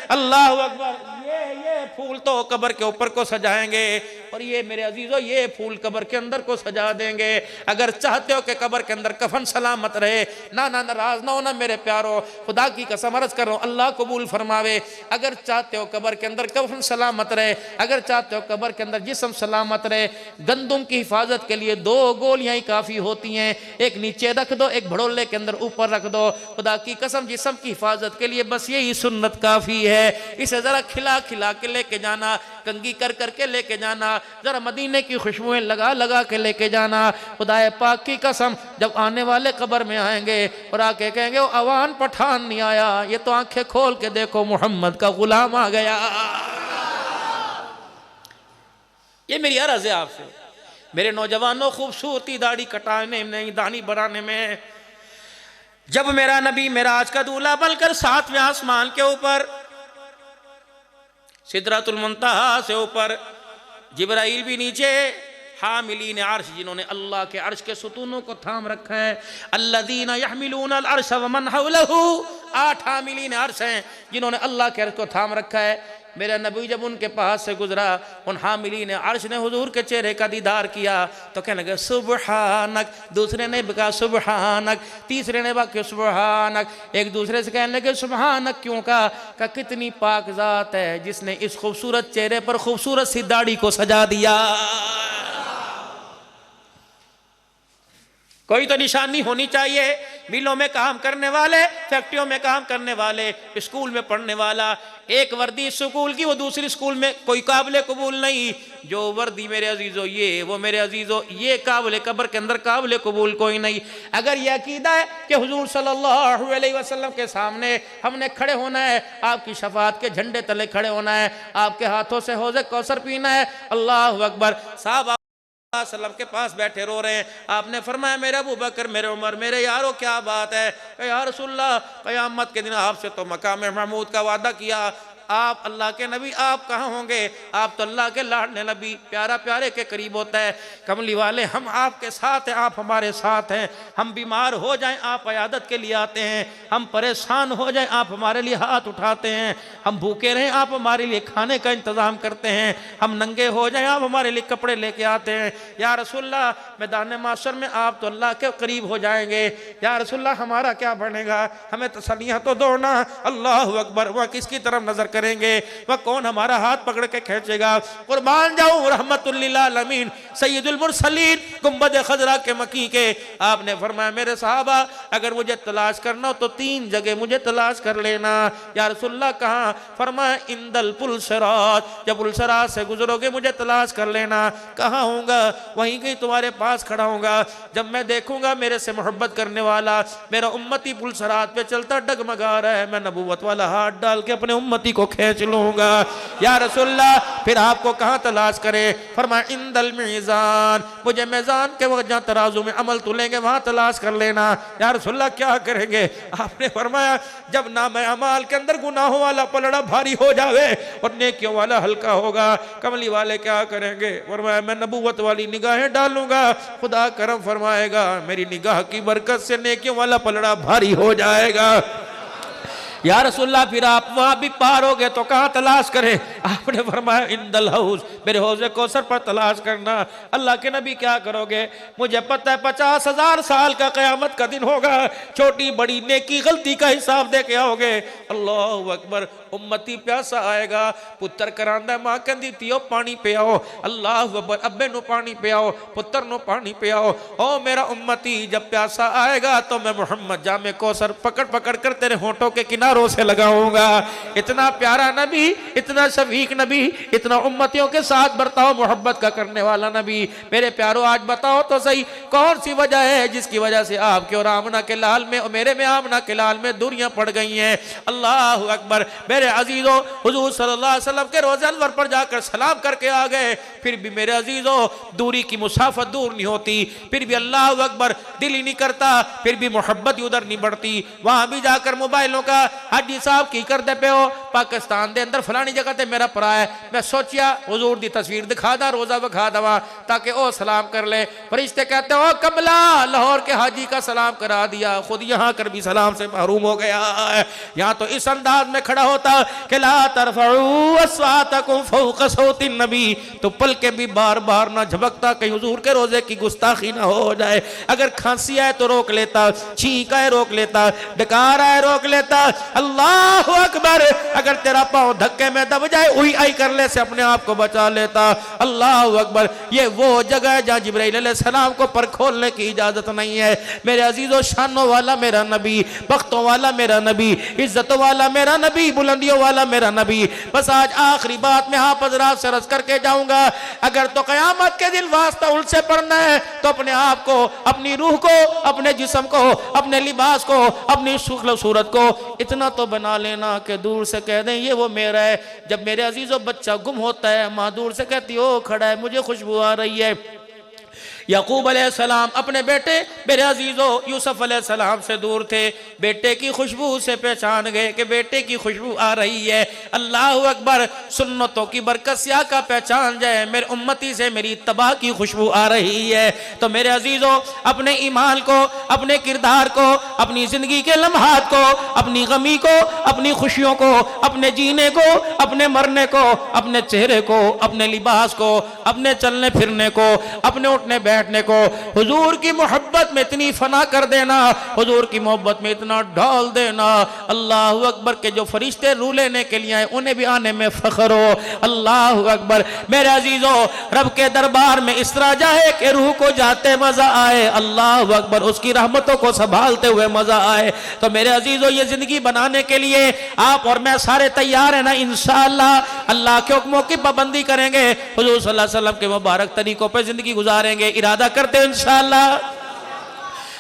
اللہ اکبر، یہ پھول تو قبر کے اوپر کو سجائیں گے، اور یہ میرے عزیزو یہ پھول قبر کے اندر کو سجا دیں گے۔ اگر چاہتے ہو کہ قبر کے اندر کفن سلامت رہے، ناراض نہ ہونا میرے پیارو، خدا کی قسم عرض کر رہا ہوں، اللہ قبول فرماوے۔ اگر چاہتے ہو قبر کے اندر کفن سلامت رہے، اگر چاہتے ہو قبر کے اندر جسم سلامت رہے، گندم کی حفاظت کے لیے 2 گولیاں ہی کافی ہوتی ہیں، ایک نیچے رکھ دو، ایک بھڑولے کے اندر اوپر رکھ دو۔ خدا کی قسم جسم کی حفاظت کے لیے بس یہی سنت کافی ہے۔ اسے ذرا کھلا کھلا کے لے کے جانا، کنگھی کر کر کے لے کے جانا، ذرا مدینے کی خوشبوئیں لگا لگا کے لے کے جانا۔ خدا پاک کی قسم جب آنے والے قبر میں آئیں گے اور آ کے کہیں گے وہ عوان پٹھان نہیں آیا، یہ تو آنکھیں کھول کے دیکھو محمد کا غلام آ گیا۔ یہ میری عرض ہے آپ سے، میرے نوجوانوں، خوبصورتی داڑھی کٹانے میں، داڑھی بڑھانے میں، جب میرا نبی معراج کا دولہا بن کر 7ویں آسمان کے اوپر سدرۃ المنتہا سے اوپر، جبرائیل بھی نیچے، حاملین عرش جنہوں نے اللہ کے عرش کے ستونوں کو تھام رکھا ہے، الذین یحملون العرش ومن حولہ، 8 حاملین عرش ہیں جنہوں نے اللہ کے عرش کو تھام رکھا ہے۔ میرا نبی جب ان کے پاس سے گزرا، ان حاملین عرش نے حضور کے چہرے کا دیدار کیا تو کہنے لگے سبحانک، دوسرے نے بھی کہا سبحانک، تیسرے نے بھی کہا سبحانک، ایک دوسرے سے کہنے لگے سبحانک کیوں کہا کتنی پاک ذات ہے جس نے اس خوبصورت چہرے پر خوبصورت سی داڑھی کو سجا دیا۔ کوئی تو نشانی ہونی چاہیے، ملوں میں کام کرنے والے، فیکٹریوں میں کام کرنے والے، اسکول میں پڑھنے والا، ایک وردی اسکول کی وہ دوسری اسکول میں کوئی قابل قبول نہیں، جو وردی میرے عزیزو یہ وہ میرے عزیزو یہ قابل قبر کے اندر قابل قبول کوئی نہیں۔ اگر یہ عقیدہ ہے کہ حضور صلی اللہ علیہ وسلم کے سامنے ہم نے کھڑے ہونا ہے، آپ کی شفاعت کے جھنڈے تلے کھڑے ہونا ہے، آپ کے ہاتھوں سے حوض کوثر پینا ہے، اللہ اکبر۔ صاحب اللہ علیہ وسلم کے پاس بیٹھے رو رہے ہیں، آپ نے فرمایا میرے ابو بکر، میرے عمر، میرے یارو کیا بات ہے؟ کہ یا رسول اللہ قیامت کے دن آپ سے تو مقام محمود کا وعدہ کیا، آپ اللہ کے نبی آپ کہاں ہوں گے؟ آپ تو اللہ کے لاڈلے نبی، پیارا پیارے کے قریب ہوتا ہے، کملی والے ہم آپ کے ساتھ ہیں، آپ ہمارے ساتھ ہیں، ہم بیمار ہو جائیں آپ عیادت کے لیے آتے ہیں، ہم پریشان ہو جائیں آپ ہمارے لیے ہاتھ اٹھاتے ہیں، ہم بھوکے رہیں آپ ہمارے لیے کھانے کا انتظام کرتے ہیں، ہم ننگے ہو جائیں آپ ہمارے لیے کپڑے لے کے آتے ہیں۔ یا رسول اللہ میدان محشر میں آپ تو اللہ کے قریب ہو جائیں گے، یا رسول اللہ ہمارا کیا بنے گا؟ ہمیں تسلیاں تو دوڑنا، اللہ اکبر، وہ کس کی طرف نظر کریں گے؟ وہ کون ہمارا ہاتھ پکڑ کے کھینچے گا؟ قربان جاؤں رحمت للعالمین سید المرسلین گنبد خضرا کے مکی کے، آپ نے فرمایا میرے صحابہ اگر مجھے تلاش کرنا ہو تو 3 جگہ مجھے تلاش کر لینا۔ یا رسول اللہ کہاں؟ فرمایا اندل پل صراط، جب پل صراط سے گزرو گے مجھے تلاش کر لینا۔ کہاں ہوں گا؟ وہیں کہیں تمہارے پاس کھڑا ہوں گا، جب میں دیکھوں گا میرے سے محبت کرنے والا میرا امتی پل صراط پہ چلتا ڈگمگا رہا ہے، میں نبوت والا ہاتھ ڈال کے اپنے امتی کو کھینچ لوں گا۔ یا رسول اللہ پھر آپ کو کہاں تلاش کرے؟ فرمایا عند المیزان، مجھے میزان کے وقت جہاں ترازو میں عمل تلیں گے وہاں تلاش کر لینا۔ یا رسول اللہ کیا کریں گے؟ آپ نے فرمایا جب نام اعمال کے اندر گناہوں والا پلڑا بھاری ہو جاوے اور نیکیوں والا ہلکا ہوگا، کملی والے کیا کریں گے؟ فرمایا میں نبوت والی نگاہیں ڈالوں گا، خدا کرم فرمائے گا میری نگاہ کی برکت سے نیکیوں والا پلڑا بھاری ہو جائے گا۔ یا رسول اللہ پھر آپ وہاں بھی پار ہو گئے تو کہاں تلاش کریں؟ آپ نے فرمایا عند الحوض، میرے حوض کوثر پر تلاش کرنا۔ اللہ کے نبی کیا کرو گے؟ مجھے پتہ ہے 50,000 سال کا قیامت کا دن ہوگا، چھوٹی بڑی نیکی غلطی کا حساب دے کے آؤ گے۔ اللہ اکبر، امتی پیاسا آئے گا، پتر کراندہ ماں کہندی تیو پانی پہ آؤ، اللہ اکبر، ابے نو پانی پہ آؤ، پتر نو پانی پہ آؤ۔ او میرا امتی جب پیاسا آئے گا تو میں محمد جام کوثر پکڑ پکڑ کر تیرے ہونٹوں کے کناروں سے لگاؤں گا۔ اتنا پیارا نبی، اتنا شفیق نبی، اتنا امتیوں کے ساتھ برتاؤ محبت کا کرنے والا نبی۔ میرے پیارو آج بتاؤ تو صحیح کون سی وجہ ہے جس کی وجہ سے آپ کے اور آمنہ کے لال میں اور میرے میں آمنہ کے لال میں دوریاں پڑ گئی ہیں؟ اللہ اکبر، میرے عزیزوں حضور صلی اللہ علیہ وسلم کے روضہ انور پر جا کر سلام کر کے آ گئے. پھر بھی میرے عزیزوں دوری کی مسافت دور نہیں ہوتی, پھر بھی اللہ اکبر دل ہی نہیں کرتا, پھر بھی محبت ادھر نہیں بڑھتی. وہاں بھی جا کر موبائلوں کا حاجی صاحب کی کر دے پہ ہو پاکستان دے اندر فلانی جگہ تے میرا پرا ہے, میں سوچیا حضور دی تصویر دکھا دا روزہ بکھا دوا تاکہ او سلام کر لے. فرشتے کہتے ہو قبلہ لاہور کے حاجی کا سلام کرا دیا, خود یہاں کر بھی سلام سے محروم ہو گیا ہے. یہاں تو اس انداز میں کھڑا ہوتا کہ لا ترفعوا اصواتکم فوق صوت النبی, تو پل کے بھی بار بار نہ جھبکتا کہیں حضور کے روزے کی گستاخی نہ ہو جائے. اگر کھانسی آئے تو روک لیتا, چھینک آئے روک لیتا, ڈکار آئے روک لیتا. اللہ اکبر, اگر تیرا پاؤں دھکے میں دب جائے اوئی آئی کر لے سے اپنے آپ کو بچا لیتا. اللہ اکبر, یہ وہ جگہ ہے جہاں جبرائیل علیہ السلام کو پر کھولنے کی اجازت نہیں ہے. میرے عزیزوں شانوں والا میرا نبی, بختوں والا میرا نبی, عزتوں والا میرا نبی, بلندیوں والا میرا نبی. بس آج آخری بات میں آپ حضرات سے عرض کر کے جاؤں گا, اگر تو قیامت کے دن واسطہ الٹ سے پڑھنا ہے تو اپنے آپ کو, اپنی روح کو, اپنے جسم کو, اپنے لباس کو, اپنی شکل و صورت کو اتنا تو بنا لینا کہ دور سے کہہ دیں یہ وہ میرا ہے. جب میرے عزیزوں بچہ گم ہوتا ہے ماں دور سے کہتی ہو کھڑا ہے مجھے خوشبو آ رہی ہے. یعقوب علیہ السلام اپنے بیٹے میرے عزیزوں یوسف علیہ السلام سے دور تھے, بیٹے کی خوشبو سے پہچان گئے کہ بیٹے کی خوشبو آ رہی ہے. اللہ اکبر, سنتوں کی برکت سے آقا پہچان جائے میرے امتی سے میری اتباع کی خوشبو آ رہی ہے. تو میرے عزیزوں اپنے ایمان کو, اپنے کردار کو, اپنی زندگی کے لمحات کو, اپنی غمی کو, اپنی خوشیوں کو, اپنے جینے کو, اپنے مرنے کو, اپنے چہرے کو, اپنے لباس کو, اپنے چلنے پھرنے کو, اپنے اٹھنے بیٹھنے کو حضور کی محبت میں اتنی فنا کر دینا, حضور کی محبت میں اتنا ڈال دینا. اللہ اکبر کہ جو فرشتے روح لینے کے لیے آئے انہیں بھی آنے میں فخر ہو. اللہ اکبر میرے عزیزوں, رب کے دربار میں اس طرح جائے کہ روح کو جاتے مزہ آئے. اللہ اکبر, اس کی رحمتوں کو سنبھالتے ہوئے مزہ آئے. تو میرے عزیزوں یہ زندگی بنانے کے لیے آپ اور میں سارے تیار ہیں نا انشاءاللہ. اللہ کے حکموں کی پابندی کریں گے, حضور صلی اللہ علیہ وسلم کے مبارک طریقوں پہ زندگی گزاریں گے, ارادہ کرتے ہیں انشاءاللہ.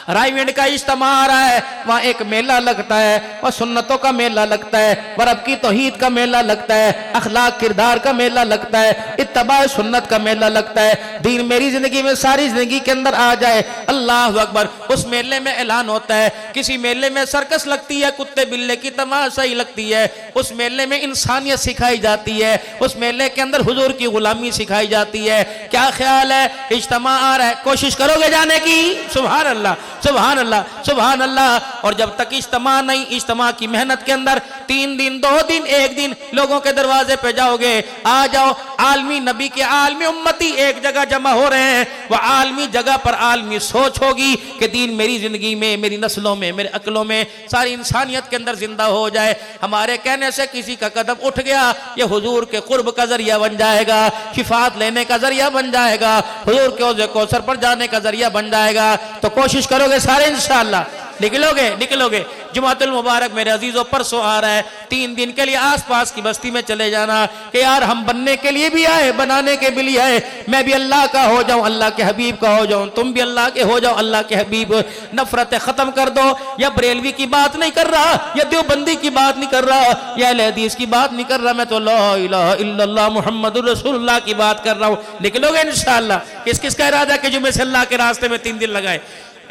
رائے وینڈ کا اجتماع آ رہا ہے, وہاں ایک میلہ لگتا ہے, وہ سنتوں کا میلہ لگتا ہے, رب کی توحید کا میلہ لگتا ہے, اخلاق کردار کا میلہ لگتا ہے, اتباع سنت کا میلہ لگتا ہے. دین میری زندگی میں ساری زندگی کے اندر آ جائے. اللہ اکبر, اس میلے میں اعلان ہوتا ہے, کسی میلے میں سرکس لگتی ہے, کتے بلے کی تماشائی لگتی ہے, اس میلے میں انسانیت سکھائی جاتی ہے, اس میلے کے اندر حضور کی غلامی سکھائی جاتی ہے. کیا خیال ہے, اجتماع آ رہا ہے, کوشش کرو گے جانے کی؟ سبحان اللہ سبحان اللہ سبحان اللہ. اور جب تک اجتماع نہیں, اجتماع کی محنت کے اندر 3 دن 2 دن 1 دن لوگوں کے دروازے پہ جاؤ گے, آ جاؤ. عالمی نبی کے عالمی امتی ایک جگہ جمع ہو رہے ہیں, وہ عالمی جگہ پر عالمی سوچ ہوگی کہ دین میری زندگی میں, میری نسلوں میں, میرے عقلوں میں, ساری انسانیت کے اندر زندہ ہو جائے. ہمارے کہنے سے کسی کا قدم اٹھ گیا, یہ حضور کے قرب کا ذریعہ بن جائے گا, شفاعت لینے کا ذریعہ بن جائے گا, حضور کے حوض کوثر پر جانے کا ذریعہ بن جائے گا. تو کوشش کرو گے سارے انشاءاللہ, نکلو گے. جمعۃ المبارک میرے عزیزوں پرسوں آ رہا ہے, 3 دن کے لیے آس پاس کی بستی میں چلے جانا کہ یار ہم بننے کے لیے بھی آئے, بنانے کے بھی لیے آئے. میں بھی اللہ کا ہو جاؤں, اللہ کے حبیب کا ہو جاؤں, تم بھی اللہ کے ہو جاؤ, اللہ کے حبیب. نفرتیں ختم کر دو. یا بریلوی کی بات نہیں کر رہا, یا دیوبندی کی بات نہیں کر رہا, یا اہل حدیث کی بات نہیں کر رہا, میں تو لا الہ الا اللہ محمد رسول اللہ کی بات کر رہا ہوں. نکلو گے انشاءاللہ. کس کا ارادہ کہ جمعے سے اللہ کے راستے میں 3 دن لگائے.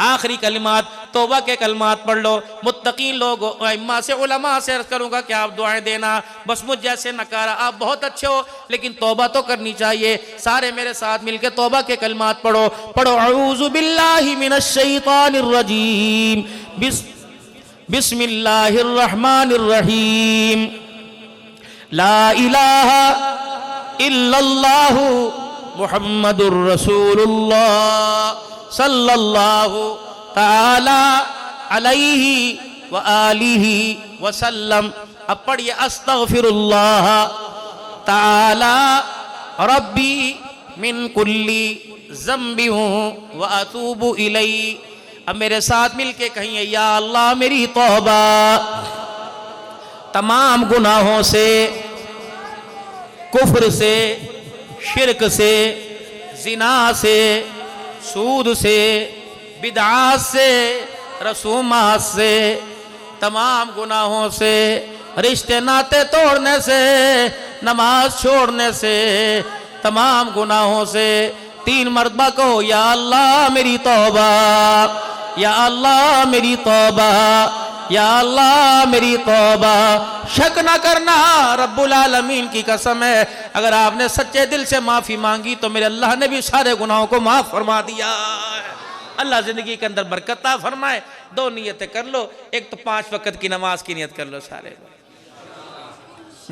آخری کلمات توبہ کے کلمات پڑھ لو. متقین لوگ ائمہ سے, علماء سے عرض کروں گا کہ آپ دعائیں دینا. بس مجھ جیسے نکارا, آپ بہت اچھے ہو لیکن توبہ تو کرنی چاہیے. سارے میرے ساتھ مل کے توبہ کے کلمات پڑھو. اعوذ باللہ من الشیطان الرجیم, بسم اللہ الرحمن الرحیم, لا الہ الا اللہ محمد الرسول اللہ صلی اللہ تعالی علیہ وآلہ وسلم. اب پڑھئے استغفر اللہ تعالی ربی من کل ذنب واتوب الیہ. اب میرے ساتھ مل کے کہیں یا اللہ میری توبہ تمام گناہوں سے, کفر سے, شرک سے, زنا سے, سود سے, بدعات سے, رسومات سے, تمام گناہوں سے. رشتے ناتے توڑنے سے، نماز چھوڑنے سے، تمام گناہوں سے 3 مرتبہ کہو یا اللہ میری توبہ، یا اللہ میری توبہ، یا اللہ میری توبہ۔ شک نہ کرنا، رب العالمین کی قسم ہے، اگر آپ نے سچے دل سے معافی مانگی تو میرے اللہ نے بھی سارے گناہوں کو معاف فرما دیا ہے۔ اللہ زندگی کے اندر برکت عطا فرمائے۔ 2 نیتیں کر لو، ایک تو 5 وقت کی نماز کی نیت کر لو سارے۔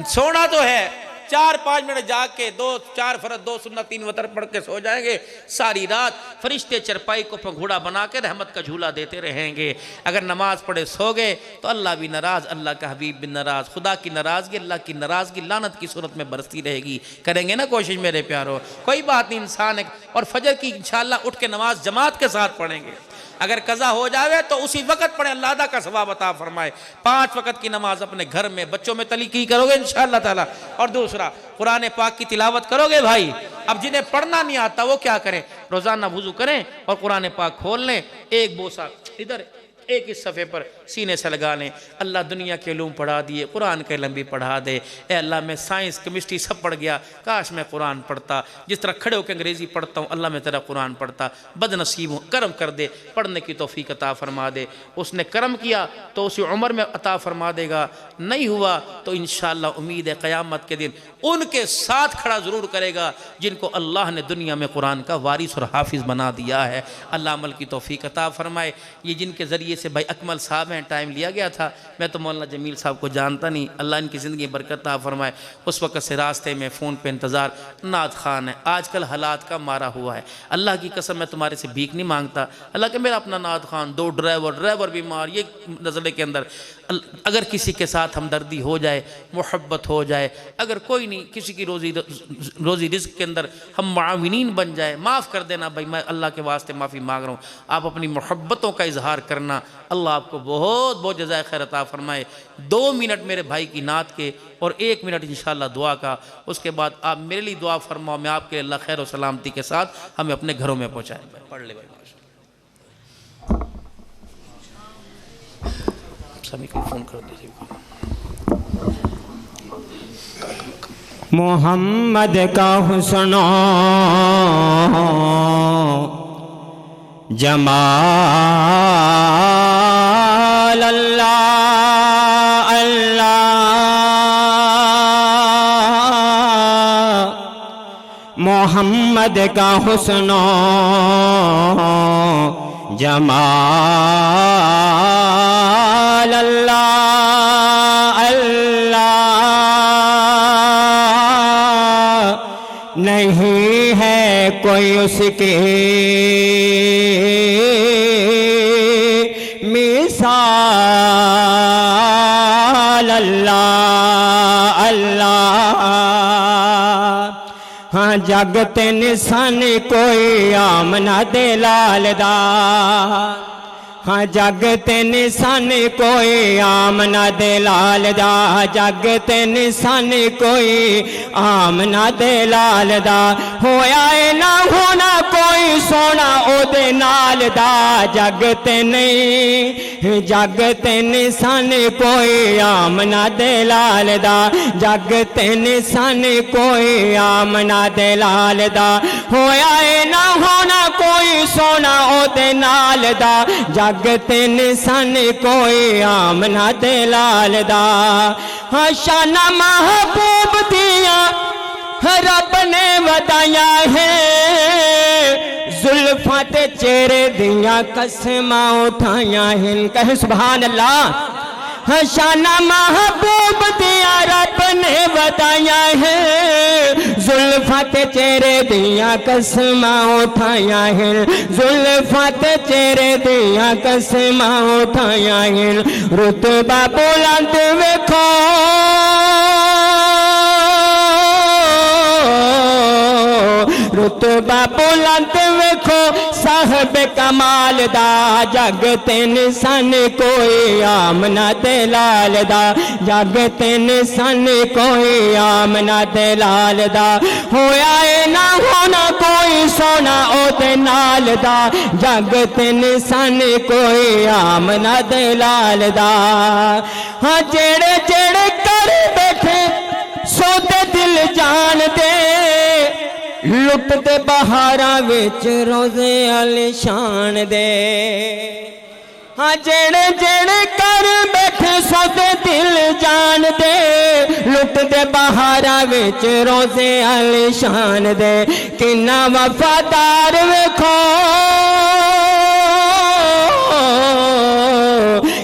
سونا تو ہے، 4-5 منٹ جاگ کے 2-4 فرض 2 سنت 3 وتر پڑھ کے سو جائیں گے، ساری رات فرشتے چرپائی کو گھوڑا بنا کے رحمت کا جھولا دیتے رہیں گے۔ اگر نماز پڑھے سو گئے تو اللہ بھی ناراض، اللہ کا حبیب بھی ناراض، خدا کی ناراضگی، اللہ کی ناراضگی لعنت کی صورت میں برستی رہے گی۔ کریں گے نا کوشش میرے پیارو؟ کوئی بات نہیں، انسان ہے، اور فجر کی انشاءاللہ اٹھ کے نماز جماعت کے ساتھ پڑھیں گے۔ اگر قضا ہو جاوے تو اسی وقت پڑھیں، اللہ ادا کا ثواب عطا فرمائے۔ 5 وقت کی نماز اپنے گھر میں بچوں میں تلیقی کرو گے انشاءاللہ تعالی۔ اور دوسرا، قرآن پاک کی تلاوت کرو گے بھائی۔ اب جنہیں پڑھنا نہیں آتا وہ کیا کریں؟ روزانہ وضو کریں اور قرآن پاک کھول لیں، ایک بوسہ ادھر ایک اس صفحے پر سینے سے لگا لیں۔ اللہ دنیا کے علوم پڑھا دیے، قرآن کے علم بھی پڑھا دے۔ اے اللہ میں سائنس کیمسٹری سب پڑھ گیا، کاش میں قرآن پڑھتا، جس طرح کھڑے ہو کے انگریزی پڑھتا ہوں اللہ میں تیرا قرآن پڑھتا۔ بد نصیب ہوں، کرم کر دے، پڑھنے کی توفیق عطا فرما دے۔ اس نے کرم کیا تو اسی عمر میں عطا فرما دے گا، نہیں ہوا تو انشاءاللہ امید ہے قیامت کے دن ان کے ساتھ کھڑا ضرور کرے گا جن کو اللہ نے دنیا میں قرآن کا وارث اور حافظ بنا دیا ہے۔ اللہ عمل کی توفیق عطا فرمائے۔ یہ جن کے ذریعے سے بھائی اکمل صاحب ہیں، ٹائم لیا گیا تھا، میں تو مولانا جمیل صاحب کو جانتا نہیں، اللہ ان کی زندگی برکت عطا فرمائے۔ اس وقت سے راستے میں فون پہ انتظار، نعت خان ہے، آج کل حالات کا مارا ہوا ہے، اللہ کی قسم میں تمہارے سے بھیک نہیں مانگتا، اللہ کہ میرا اپنا نعت خان، 2 ڈرائیور بیمار، یہ نزلے کے اندر اگر کسی کے ساتھ ہمدردی ہو جائے، محبت ہو جائے، اگر کوئی نہیں کسی کی روزی رزق کے اندر ہم معاونین بن جائے، معاف کر دینا بھائی، میں اللہ کے واسطے معافی مانگ رہا ہوں، آپ اپنی محبتوں کا اظہار کرنا، اللہ آپ کو بہت بہت جزائے خیر عطا فرمائے۔ 2 منٹ میرے بھائی کی نعت کے اور 1 منٹ انشاءاللہ دعا کا، اس کے بعد آپ میرے لیے دعا فرماؤ، میں آپ کے اللہ خیر و سلامتی کے ساتھ ہمیں اپنے گھروں میں پہنچائیں۔ پڑھ لے بھائی، سمی کو فون کر دیجیے۔ محمد کا حسن جمال اللہ اللہ، محمد کا حسن جمال اللہ اللہ، نہیں ہے کوئی اس کی مثال اللہ اللہ، ہاں جگتے نسان کوئی آمنہ دے لال دا، ہاں جگتے نسان کوئی آمنہ دے لال دا، جگتے نسان کوئی آمنہ دے لال دا، ہویا اے نہ ہونا کوئی سونا او دے نال دا، جگتے نہیں جگتے نسان کوئی آمنہ دے لال دا، جگتے نسان کوئی آمنہ دے لال دا، ہویا اے نہ ہونا کوئی سونا او دے نال دا، جگتے نسان کوئی آمنہ دے لال دا، ہاں شانہ محبوب دیا رب نے ودایا ہے، زلفاں تے چہرے دیا قسماں اٹھایا ہیں، کہیں سبحان اللہ۔ شانہ محبوب دیا رب نے بتایا ہے، زلفاں تے چہرے دیا قسماں اٹھایا ہیں، زلفاں تے چہرے دیا قسماں اٹھایا ہیں، رتبہ بلند ویکھو رتبہ بلند ویکھو صاحب کمال دا، جگتے نسان کوئی آمنہ دے لال دا، جگتے نسان کوئی آمنہ دے لال دا، ہویا اے نہ ہونا کوئی سونا او دے نال دا، جگتے نسان کوئی آمنہ دے لال دا، ہاں جڑے جڑے بیٹھے سودے دل جان دے لٹ دے بہاراں وچ روزے علی شان دے ہاں جڑے جڑے کر بیٹھے سودے دل جان دے لٹ دے بہاراں وچ روزے علی شان دے کنا وفادار ویکھو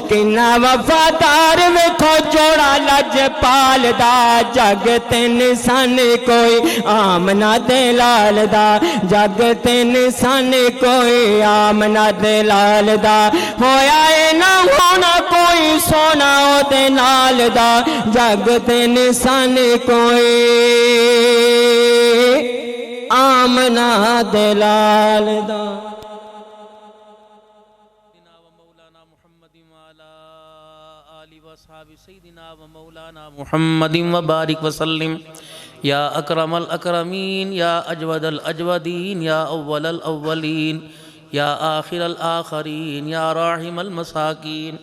کنا وفادار ویکھو جوڑا لجپال دا جگ تین سن کوئی آمنہ دے لال دا جگ تین سن کوئی آمنہ دے لال دا ہویا اے نہ ہونا کوئی سونا او دے نال دا جگ تین سن کوئی آمنہ دے لال دا سیدنا و مولانا محمد و بارک وسلم یا اکرم الاکرمین یا اجود الاجودین یا اول الاولین یا آخر الآخرین یا راحم المساکین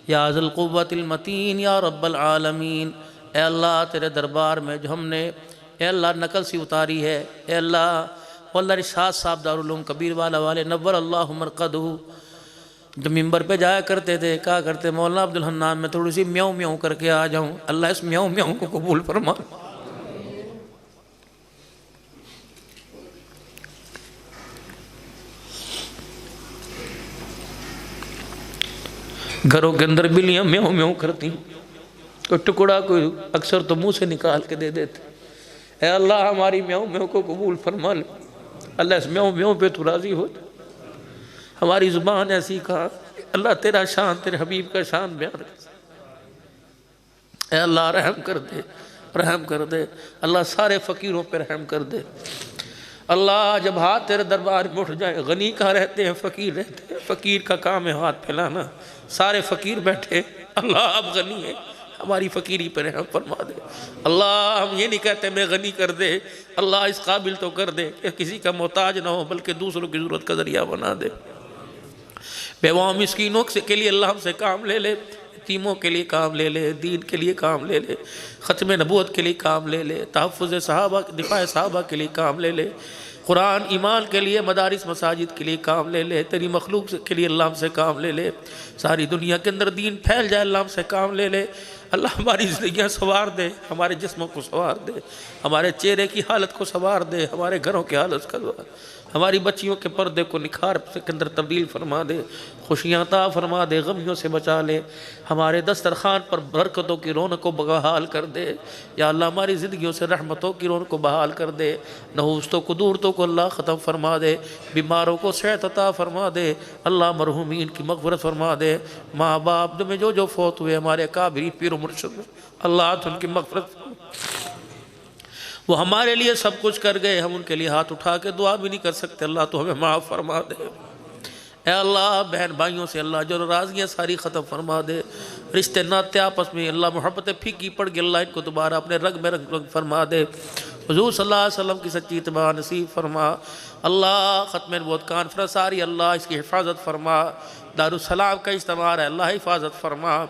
یا ذی القوت المتین یا رب العالمین۔ اے اللہ تیرے دربار میں جو ہم نے اے اللہ نقل سی اتاری ہے، اے اللہ واللہ رشاد صاحب دارالعلوم کبیر والا والے نور اللہ مرقدہ جو ممبر پہ جایا کرتے تھے کہا کرتے مولانا عبدالحنان میں تھوڑی سی میاؤں میاؤں کر کے آ جاؤں، اللہ اس میاؤں میاؤں کو قبول فرما۔ گھروں کے اندر بلیاں میاؤں میاؤں کرتی کوئی ٹکڑا کوئی اکثر تو منہ سے نکال کے دے دیتے۔ اے اللہ ہماری میاؤں میاؤں کو قبول فرما لے، اللہ اس میاؤں میاؤں پہ تو راضی ہو۔ ہماری زبان ایسی کہا اللہ تیرا شان تیرے حبیب کا شان بیان کر۔ اے اللہ رحم کر دے، رحم کر دے، اللہ سارے فقیروں پہ رحم کر دے۔ اللہ جب ہاتھ تیرے دربار میں اٹھ جائے، غنی کہاں رہتے ہیں فقیر رہتے ہیں، فقیر کا کام ہے ہاتھ پھیلانا، سارے فقیر بیٹھے، اللہ اب غنی ہے ہماری فقیری پر رحم فرما دے۔ اللہ ہم یہ نہیں کہتے میں غنی کر دے، اللہ اس قابل تو کر دے کہ کسی کا محتاج نہ ہو بلکہ دوسروں کی ضرورت کا ذریعہ بنا دے۔ بیواؤں مسکینوں کے لیے اللہ ہم سے کام لے لے، یتیموں کے لیے کام لے لے، دین کے لیے کام لے لے، ختم نبوت کے لیے کام لے لے، تحفظ صحابہ دفاع صحابہ کے لیے کام لے لے، قرآن ایمان کے لیے مدارس مساجد کے لیے کام لے لے، تیری مخلوق کے لیے اللہ ہم سے کام لے لے، ساری دنیا کے اندر دین پھیل جائے اللہ ہم سے کام لے لے۔ اللہ ہماری زندگیاں سنوار دے، ہمارے جسموں کو سنوار دے، ہمارے چہرے کی حالت کو سنوار دے، ہمارے گھروں کی حالت کو سنوار دے، ہماری بچیوں کے پردے کو نکھار کے اندر تبدیل فرما دے، خوشیاں عطا فرما دے، غمیوں سے بچا لے، ہمارے دسترخوان پر برکتوں کی رونق کو بحال کر دے۔ یا اللہ ہماری زندگیوں سے رحمتوں کی رونق کو بحال کر دے، نحوستوں کو دورتوں کو اللہ ختم فرما دے، بیماروں کو صحت عطا فرما دے، اللہ مرحومین کی مغفرت فرما دے، ماں باپ میں جو فوت ہوئے ہمارے اکابرین پیر و مرشد اللہ تو ان کی مغفرت فرما۔ وہ ہمارے لیے سب کچھ کر گئے، ہم ان کے لیے ہاتھ اٹھا کے دعا بھی نہیں کر سکتے، اللہ تو ہمیں معاف فرما دے۔ اے اللہ بہن بھائیوں سے اللہ جو ناراضگیاں ساری ختم فرما دے، رشتے ناطے آپس میں اللہ محبتیں پھیکی پڑ گئی، اللہ ان کو دوبارہ اپنے رنگ میں رنگ فرما دے، حضور صلی اللہ علیہ وسلم کی سچی اتباع نصیب فرما۔ اللہ ختم نبوت کانفرنس ساری اللہ اس کی حفاظت فرما، دارالسلام کا اجتماع ہے اللہ حفاظت فرما،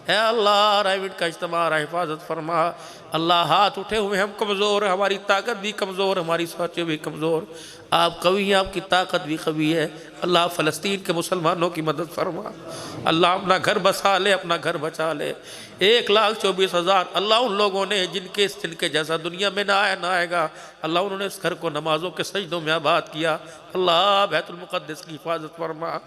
اے اللہ رائیوٹ کا اجتماع ہے حفاظت فرما۔ اللہ ہاتھ اٹھے ہوئے ہم کمزور ہیں، ہماری طاقت بھی کمزور، ہماری سوچیں بھی کمزور، آپ قوی ہیں، آپ کی طاقت بھی قوی ہے۔ اللہ فلسطین کے مسلمانوں کی مدد فرما، اللہ اپنا گھر بسا لے، اپنا گھر بچا لے۔ 1,24,000 اللہ ان لوگوں نے جن کے جیسا دنیا میں نہ آئے گا، اللہ انہوں نے اس گھر کو نمازوں کے سجدوں میں آباد کیا۔ اللہ بیت المقدس کی حفاظت فرما۔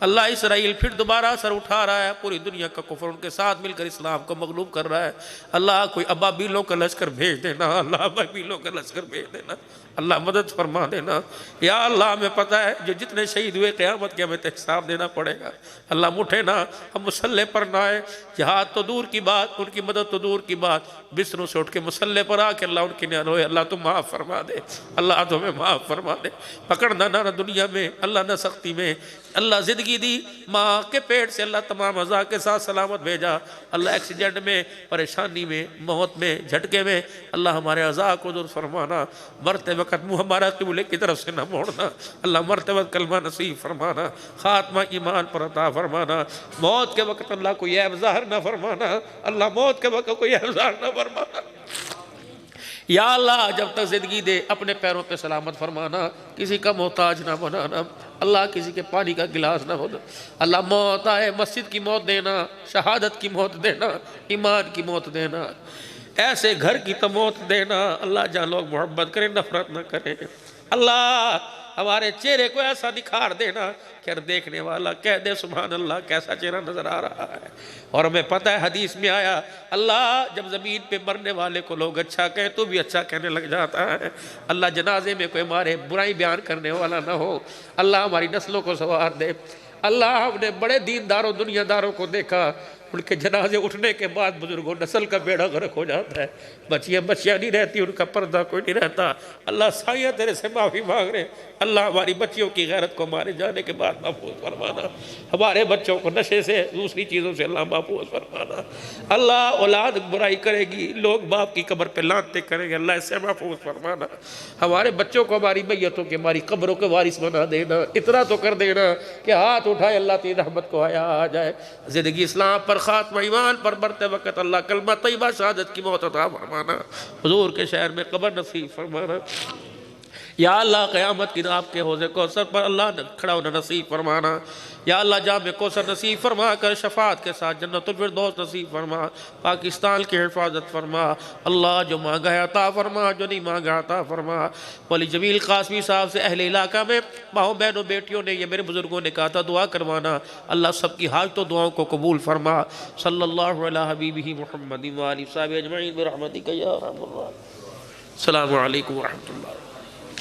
اللہ اسرائیل پھر دوبارہ سر اٹھا رہا ہے، پوری دنیا کا کفر ان کے ساتھ مل کر اسلام کو مغلوب کر رہا ہے۔ اللہ کوئی ابابیلوں کا لشکر بھیج دینا، اللہ ابابیلوں کا لشکر بھیج دینا، اللہ مدد فرما دینا۔ یا اللہ ہمیں پتہ ہے جو جتنے شہید ہوئے قیامت کے ہمیں حساب دینا پڑے گا، اللہ مٹھے نہ، ہم مسلح پر نہ آئے، جہاد تو دور کی بات، ان کی مدد تو دور کی بات، بستروں سے اٹھ کے مسلح پر آ کے اللہ ان کی نہ روئے، اللہ تم معاف فرما دے، اللہ تمہیں معاف فرما دے۔ پکڑنا نہ دنیا میں، اللہ نہ سختی میں، اللہ زندگی دی، ماں کے پیٹ سے اللہ تمام اعضاء کے ساتھ سلامت بھیجا، اللہ ایکسیڈنٹ میں، پریشانی میں، موت میں، جھٹکے میں، اللہ ہمارے اعضاء کو درست فرمانا، مرتے وقت منہ ہمارا قبلے کی طرف سے نہ موڑنا، اللہ مرتے وقت کلمہ نصیب فرمانا، خاتمہ ایمان پر عطا فرمانا، موت کے وقت اللہ کو عیب ظاہر نہ فرمانا، اللہ موت کے وقت کوئی احسان نہ فرمانا۔ یا اللہ جب تک زندگی دے اپنے پیروں پہ سلامت فرمانا، کسی کا محتاج نہ بنانا، اللہ کسی کے پانی کا گلاس نہ ہونا۔ اللہ موت آئے مسجد کی موت دینا، شہادت کی موت دینا، ایمان کی موت دینا، ایسے گھر کی تو موت دینا اللہ جہاں لوگ محبت کریں نفرت نہ کریں۔ اللہ ہمارے چہرے کو ایسا نکھار دینا کہ ہر دیکھنے والا کہہ دے سبحان اللہ کیسا چہرہ نظر آ رہا ہے۔ اور ہمیں پتہ ہے حدیث میں آیا اللہ جب زمین پہ مرنے والے کو لوگ اچھا کہیں تو بھی اچھا کہنے لگ جاتا ہے۔ اللہ جنازے میں کوئی ہمارے برائی بیان کرنے والا نہ ہو، اللہ ہماری نسلوں کو سنوار دے۔ اللہ ہم نے بڑے دینداروں دنیا داروں کو دیکھا، ان کے جنازے اٹھنے کے بعد بزرگوں نسل کا بیڑا غرق ہو جاتا ہے، بچیاں نہیں رہتی، ان کا پردہ کوئی نہیں رہتا۔ اللہ سائیہ تیرے سے معافی مانگ رہے ہیں، اللہ ہماری بچیوں کی غیرت کو مارے جانے کے بعد محفوظ فرمانا، ہمارے بچوں کو نشے سے دوسری چیزوں سے اللہ محفوظ فرمانا۔ اللہ اولاد برائی کرے گی، لوگ باپ کی قبر پہ لانتیں کریں گے، اللہ اس سے محفوظ فرمانا۔ ہمارے بچوں کو ہماری میتوں کے ہماری قبروں کے وارث بنا دینا، اتنا تو کر دینا کہ ہاتھ اٹھائے اللہ تیری رحمت کو آیا آ جائے۔ زندگی اسلام پر خاتمہ ایمان پر مرتے وقت اللہ کلمہ طیبہ شہادت کی موت عطا فرمانا، حضور کے شہر میں قبر نصیب فرمانا۔ یا اللہ قیامت کی آپ کے حوض کوثر پر اللہ کھڑا ہونا نصیب فرمانا۔ یا اللہ جام کوثر نصیب فرما کر شفاعت کے ساتھ جنت الفردوس نصیب فرما، پاکستان کی حفاظت فرما۔ اللہ جو مانگا ہے عطا فرما، جو نہیں مانگا عطا فرما۔ ولی جمیل قاسمی صاحب سے اہل علاقہ میں ماؤں بہنوں بیٹیوں نے یہ میرے بزرگوں نے کہا تھا دعا کروانا، اللہ سب کی حاجتوں دعاؤں کو قبول فرما۔ صلی اللہ علیہ حبیبہ محمد و آلہ وصحبہ اجمعین برحمتک یا ارحم الراحمین۔ السلام علیکم ورحمۃ اللہ۔